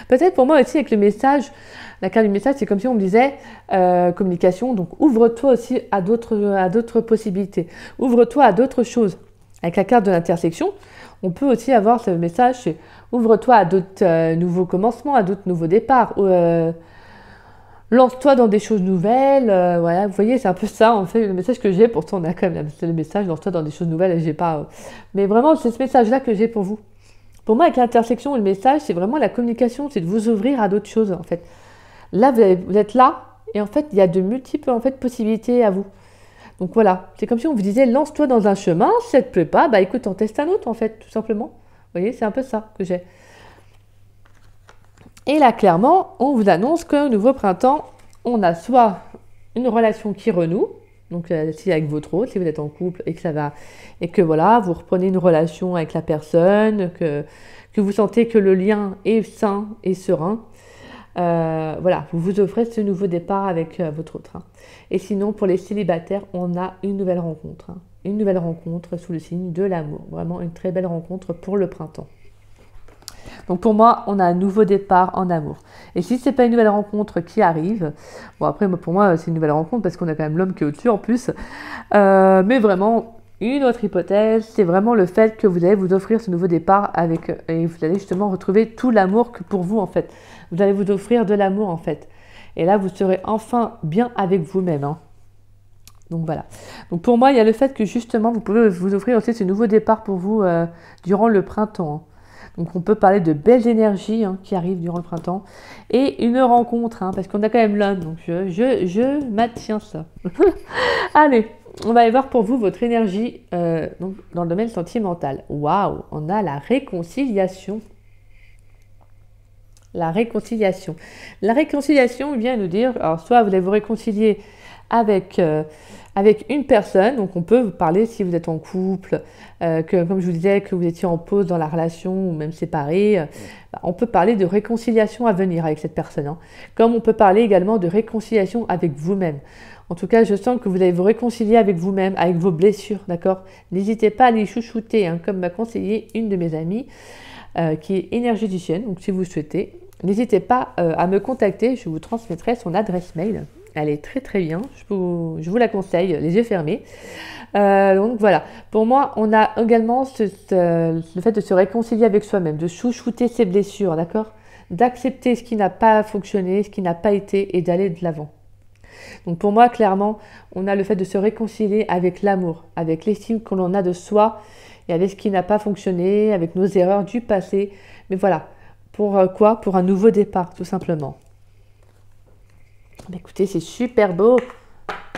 Peut-être pour moi aussi, avec le message, la carte du message, c'est comme si on me disait communication. Donc, ouvre-toi aussi à d'autres possibilités. Ouvre-toi à d'autres choses. Avec la carte de l'intersection, on peut aussi avoir ce message, c'est ouvre-toi à d'autres nouveaux commencements, à d'autres nouveaux départs. Lance-toi dans des choses nouvelles. Voilà, vous voyez, c'est un peu ça, en fait, le message que j'ai. Pourtant, on a quand même le message, lance-toi dans des choses nouvelles, et j'ai pas... mais vraiment, c'est ce message-là que j'ai pour vous. Pour moi, avec l'intersection, le message, c'est vraiment la communication, c'est de vous ouvrir à d'autres choses, en fait. Là, vous êtes là, et en fait, il y a de multiples en fait, possibilités à vous. Donc voilà, c'est comme si on vous disait, lance-toi dans un chemin, si ça ne te plaît pas, bah écoute, on teste un autre, en fait, tout simplement. Vous voyez, c'est un peu ça que j'ai. Et là, clairement, on vous annonce qu'au nouveau printemps, on a soit une relation qui renoue, donc si avec votre autre, si vous êtes en couple et que ça va, et que voilà, vous reprenez une relation avec la personne, que vous sentez que le lien est sain et serein, voilà, vous vous offrez ce nouveau départ avec votre autre. Hein. Et sinon, pour les célibataires, on a une nouvelle rencontre. Hein. Une nouvelle rencontre sous le signe de l'amour. Vraiment une très belle rencontre pour le printemps. Donc pour moi, on a un nouveau départ en amour. Et si ce n'est pas une nouvelle rencontre qui arrive, bon après pour moi c'est une nouvelle rencontre parce qu'on a quand même l'homme qui est au-dessus en plus, mais vraiment une autre hypothèse, c'est vraiment le fait que vous allez vous offrir ce nouveau départ et vous allez justement retrouver tout l'amour que pour vous en fait. Vous allez vous offrir de l'amour en fait. Et là vous serez enfin bien avec vous-même. Hein. Donc voilà. Donc pour moi il y a le fait que justement vous pouvez vous offrir aussi ce nouveau départ pour vous durant le printemps. Hein. Donc on peut parler de belles énergies hein, qui arrivent durant le printemps. Et une rencontre, hein, parce qu'on a quand même l'homme. Donc je maintiens ça. Allez, on va aller voir pour vous votre énergie donc, dans le domaine sentimental. Waouh, on a la réconciliation. La réconciliation. La réconciliation vient nous dire, alors soit vous allez vous réconcilier avec une personne, donc on peut vous parler si vous êtes en couple, que comme je vous disais, que vous étiez en pause dans la relation ou même séparés, on peut parler de réconciliation à venir avec cette personne. Hein. Comme on peut parler également de réconciliation avec vous-même. En tout cas, je sens que vous allez vous réconcilier avec vous-même, avec vos blessures, d'accord? N'hésitez pas à les chouchouter, hein, comme m'a conseillé une de mes amies, qui est énergéticienne, donc si vous souhaitez, n'hésitez pas à me contacter, je vous transmettrai son adresse mail. Elle est très très bien, je vous la conseille, les yeux fermés. Donc voilà, pour moi, on a également le fait de se réconcilier avec soi-même, de chouchouter ses blessures, d'accord? D'accepter ce qui n'a pas fonctionné, ce qui n'a pas été et d'aller de l'avant. Donc pour moi, clairement, on a le fait de se réconcilier avec l'amour, avec l'estime que l'on a de soi et avec ce qui n'a pas fonctionné, avec nos erreurs du passé. Mais voilà, pour quoi? Pour un nouveau départ, tout simplement. Écoutez, c'est super beau.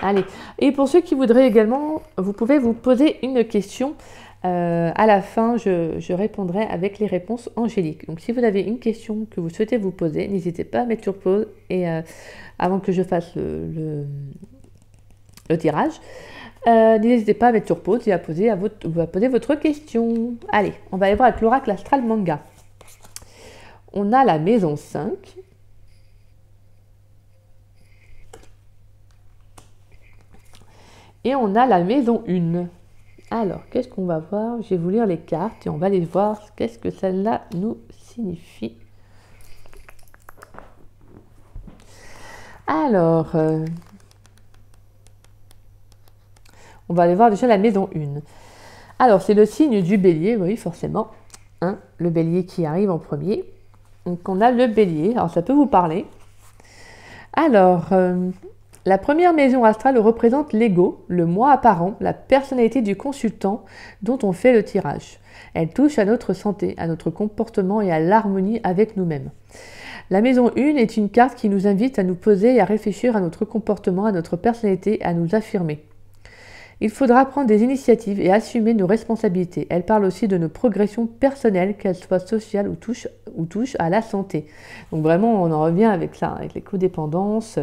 Allez, et pour ceux qui voudraient également, vous pouvez vous poser une question. À la fin, je répondrai avec les réponses angéliques. Donc si vous avez une question que vous souhaitez vous poser, n'hésitez pas à mettre sur pause et avant que je fasse le tirage. N'hésitez pas à mettre sur pause et à poser votre question. Allez, on va aller voir avec l'oracle astral manga. On a la maison 5. Et on a la maison 1. Alors, qu'est-ce qu'on va voir? Je vais vous lire les cartes et on va aller voir qu'est-ce que celle-là nous signifie. Alors, on va aller voir déjà la maison 1. Alors, c'est le signe du bélier, oui, forcément. Hein, le bélier qui arrive en premier. Donc, on a le bélier. Alors, ça peut vous parler. Alors, la première maison astrale représente l'ego, le moi apparent, la personnalité du consultant dont on fait le tirage. Elle touche à notre santé, à notre comportement et à l'harmonie avec nous-mêmes. La maison 1 est une carte qui nous invite à nous poser et à réfléchir à notre comportement, à notre personnalité, à nous affirmer. Il faudra prendre des initiatives et assumer nos responsabilités. Elle parle aussi de nos progressions personnelles, qu'elles soient sociales ou touchent à la santé. Donc vraiment, on en revient avec ça, avec les codépendances.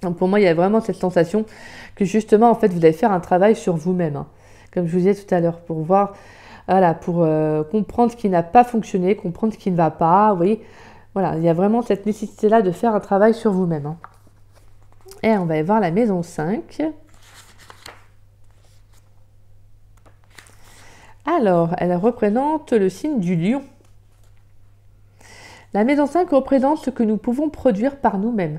Donc pour moi, il y a vraiment cette sensation que justement, en fait, vous allez faire un travail sur vous-même. Hein. Comme je vous disais tout à l'heure, pour voir, voilà, pour comprendre ce qui n'a pas fonctionné, comprendre ce qui ne va pas. Vous voyez, voilà, il y a vraiment cette nécessité-là de faire un travail sur vous-même. Hein. Et on va aller voir la maison 5. Alors, elle représente le signe du lion. La maison 5 représente ce que nous pouvons produire par nous-mêmes.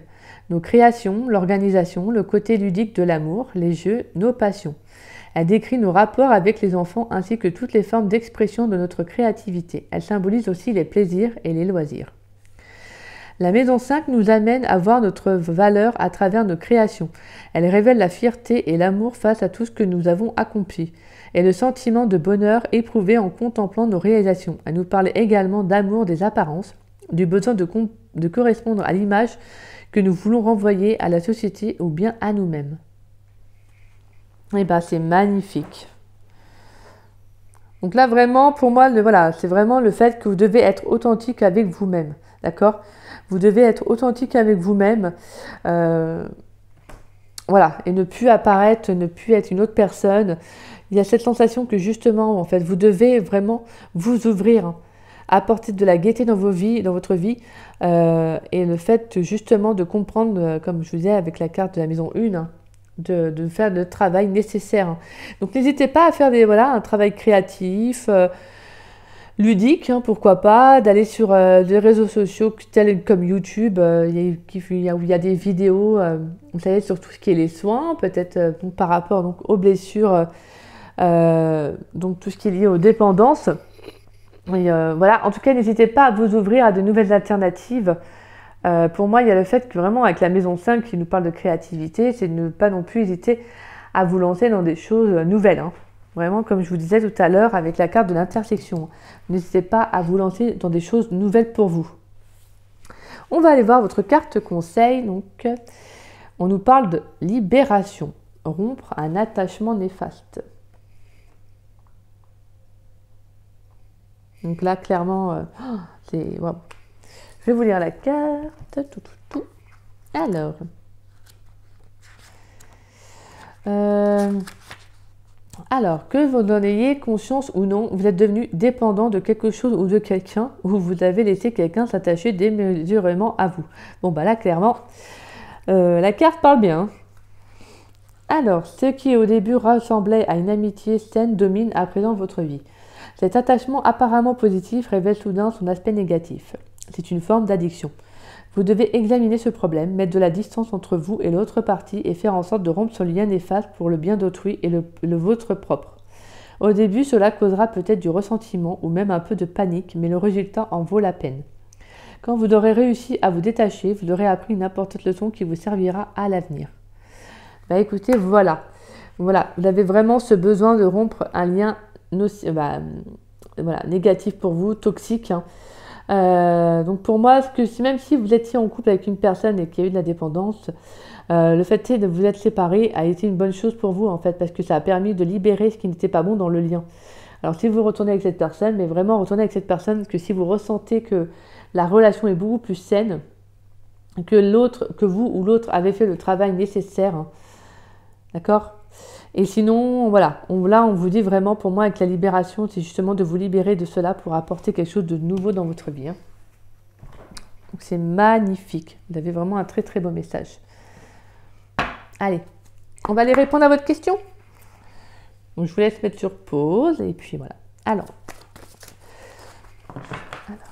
Nos créations, l'organisation, le côté ludique de l'amour, les jeux, nos passions. Elle décrit nos rapports avec les enfants ainsi que toutes les formes d'expression de notre créativité. Elle symbolise aussi les plaisirs et les loisirs. La maison 5 nous amène à voir notre valeur à travers nos créations. Elle révèle la fierté et l'amour face à tout ce que nous avons accompli et le sentiment de bonheur éprouvé en contemplant nos réalisations. Elle nous parle également d'amour des apparences, du besoin de correspondre à l'image que nous voulons renvoyer à la société ou bien à nous-mêmes. Et bien, c'est magnifique. Donc là, vraiment, pour moi, voilà, c'est vraiment le fait que vous devez être authentique avec vous-même. D'accord? Vous devez être authentique avec vous-même. Voilà, et ne plus apparaître, ne plus être une autre personne. Il y a cette sensation que justement, en fait, vous devez vraiment vous ouvrir, hein, apporter de la gaieté dans votre vie, et le fait justement de comprendre, comme je vous disais avec la carte de la maison 1, hein, de faire le travail nécessaire. Hein. Donc n'hésitez pas à faire un travail créatif, ludique, hein, pourquoi pas, d'aller sur des réseaux sociaux tels comme YouTube, où il y a des vidéos, vous savez, sur tout ce qui est les soins, peut-être par rapport donc, aux blessures, donc tout ce qui est lié aux dépendances. Et, voilà, en tout cas, n'hésitez pas à vous ouvrir à de nouvelles alternatives. Pour moi, il y a le fait que vraiment, avec la maison 5 qui nous parle de créativité, c'est de ne pas non plus hésiter à vous lancer dans des choses nouvelles. Hein. Vraiment, comme je vous disais tout à l'heure, avec la carte de l'intersection. N'hésitez pas à vous lancer dans des choses nouvelles pour vous. On va aller voir votre carte conseil. Donc, on nous parle de libération, rompre un attachement néfaste. Donc là, clairement, c'est... Wow. Je vais vous lire la carte. Alors... Alors, que vous en ayez conscience ou non, vous êtes devenu dépendant de quelque chose ou de quelqu'un, ou vous avez laissé quelqu'un s'attacher démesurément à vous. Bon, bah là, clairement, la carte parle bien. Alors, ce qui au début ressemblait à une amitié saine domine à présent votre vie. Cet attachement apparemment positif révèle soudain son aspect négatif. C'est une forme d'addiction. Vous devez examiner ce problème, mettre de la distance entre vous et l'autre partie et faire en sorte de rompre ce lien néfaste pour le bien d'autrui et le vôtre propre. Au début, cela causera peut-être du ressentiment ou même un peu de panique, mais le résultat en vaut la peine. Quand vous aurez réussi à vous détacher, vous aurez appris une importante leçon qui vous servira à l'avenir. Bah écoutez, voilà, vous avez vraiment ce besoin de rompre un lien négatif pour vous, toxique, hein. Donc pour moi, même si vous étiez en couple avec une personne et qu'il y a eu de la dépendance, le fait de vous être séparés a été une bonne chose pour vous en fait, parce que ça a permis de libérer ce qui n'était pas bon dans le lien. Alors si vous retournez avec cette personne, mais vraiment retournez avec cette personne que si vous ressentez que la relation est beaucoup plus saine, que vous ou l'autre avez fait le travail nécessaire, hein. D'accord? Et sinon, voilà, là on vous dit vraiment, pour moi, avec la libération, c'est justement de vous libérer de cela pour apporter quelque chose de nouveau dans votre vie, hein. Donc c'est magnifique, vous avez vraiment un très très beau message. Allez, on va aller répondre à votre question. Donc je vous laisse mettre sur pause et puis voilà. Alors,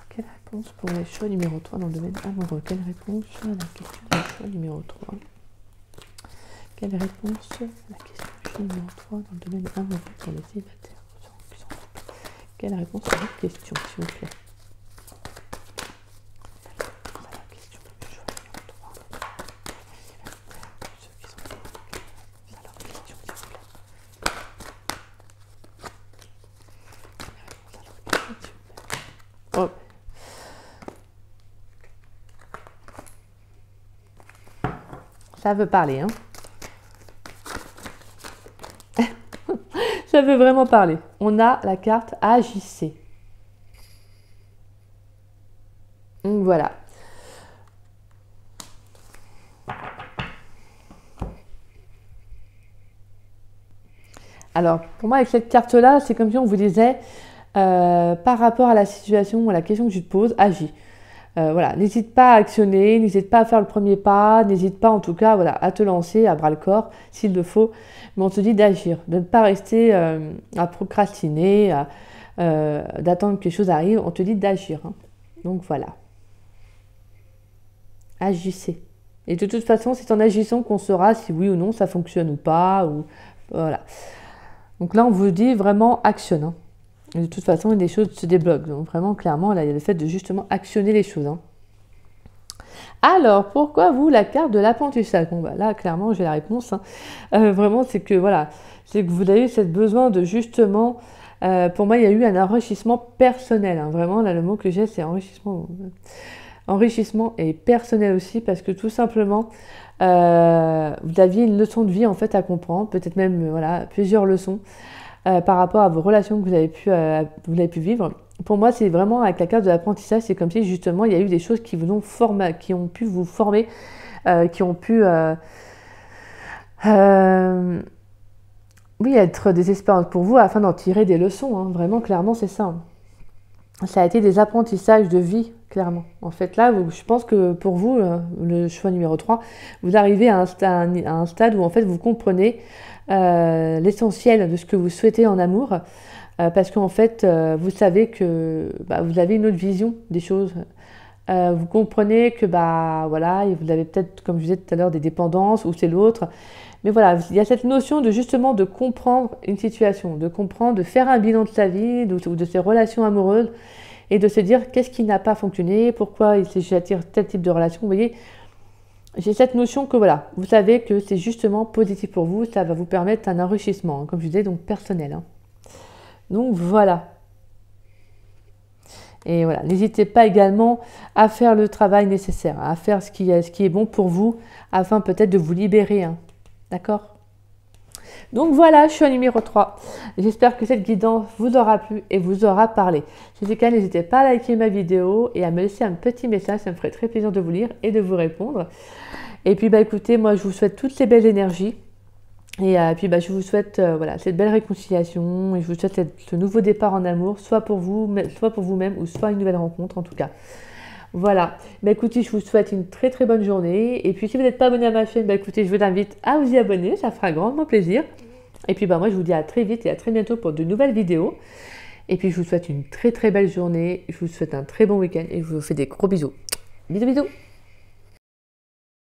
quelle réponse pour le choix numéro 3 dans le domaine amoureux? Quelle réponse à la question du choix numéro 3? Quelle réponse à la question du choix numéro 3 dans le domaine amoureux pour les célibataires? Quelle réponse à votre question, s'il vous plaît? Oh. Ça veut parler, hein. Ça veut vraiment parler. On a la carte agissez. Donc voilà. Alors, pour moi, avec cette carte-là, c'est comme si on vous disait, par rapport à la situation, à la question que je te pose, agis. Voilà, n'hésite pas à actionner, n'hésite pas à faire le premier pas, n'hésite pas en tout cas voilà, à te lancer à bras-le-corps s'il le faut. Mais on te dit d'agir, de ne pas rester à procrastiner, d'attendre que quelque chose arrive. On te dit d'agir, hein. Donc voilà. Agissez. Et de toute façon, c'est en agissant qu'on saura si oui ou non ça fonctionne ou pas. Voilà. Donc là, on vous dit vraiment actionne, hein. Et de toute façon, des choses se débloquent. Donc vraiment, clairement, là, il y a le fait de justement actionner les choses, hein. Alors, pourquoi vous, la carte de l'apprentissage? Bon, bah là, clairement, j'ai la réponse, hein. Vraiment, c'est que voilà, c'est que vous avez eu ce besoin de justement, pour moi, il y a eu un enrichissement personnel, hein. Vraiment, là, le mot que j'ai, c'est enrichissement. Enrichissement et personnel aussi, parce que tout simplement, vous aviez une leçon de vie en fait à comprendre, peut-être même voilà, plusieurs leçons par rapport à vos relations que vous avez pu vivre. Pour moi, c'est vraiment avec la carte de l'apprentissage, c'est comme si justement il y a eu des choses qui vous ont formé, qui ont pu vous former, qui ont pu oui, être des expériences pour vous afin d'en tirer des leçons, hein. Vraiment, clairement, c'est ça, hein. Ça a été des apprentissages de vie, clairement. En fait, là, je pense que pour vous, le choix numéro 3, vous arrivez à un stade où en fait vous comprenez l'essentiel de ce que vous souhaitez en amour, parce qu'en fait, vous savez que vous avez une autre vision des choses. Vous comprenez que voilà, vous avez peut-être, comme je disais tout à l'heure, des dépendances ou c'est l'autre. Mais voilà, il y a cette notion de justement de comprendre une situation, de comprendre, de faire un bilan de sa vie, de ses relations amoureuses et de se dire qu'est-ce qui n'a pas fonctionné, pourquoi j'attire tel type de relation. Vous voyez, j'ai cette notion que voilà, vous savez que c'est justement positif pour vous, ça va vous permettre un enrichissement, hein, comme je disais, donc personnel, hein. Donc voilà. Et voilà, n'hésitez pas également à faire le travail nécessaire, à faire ce qui est bon pour vous, afin peut-être de vous libérer, hein. D'accord? Donc voilà, choix numéro 3. J'espère que cette guidance vous aura plu et vous aura parlé. Si c'est le cas, n'hésitez pas à liker ma vidéo et à me laisser un petit message, ça me ferait très plaisir de vous lire et de vous répondre. Et puis écoutez, moi je vous souhaite toutes ces belles énergies. Et puis je vous souhaite voilà, cette belle réconciliation et je vous souhaite ce nouveau départ en amour, soit pour vous-même ou soit une nouvelle rencontre en tout cas. Voilà, écoutez, je vous souhaite une très très bonne journée. Et puis si vous n'êtes pas abonné à ma chaîne, écoutez, je vous invite à vous y abonner, ça fera grandement plaisir. Et puis moi je vous dis à très vite et à très bientôt pour de nouvelles vidéos. Et puis je vous souhaite une très très belle journée, je vous souhaite un très bon week-end et je vous fais des gros bisous. Bisous bisous.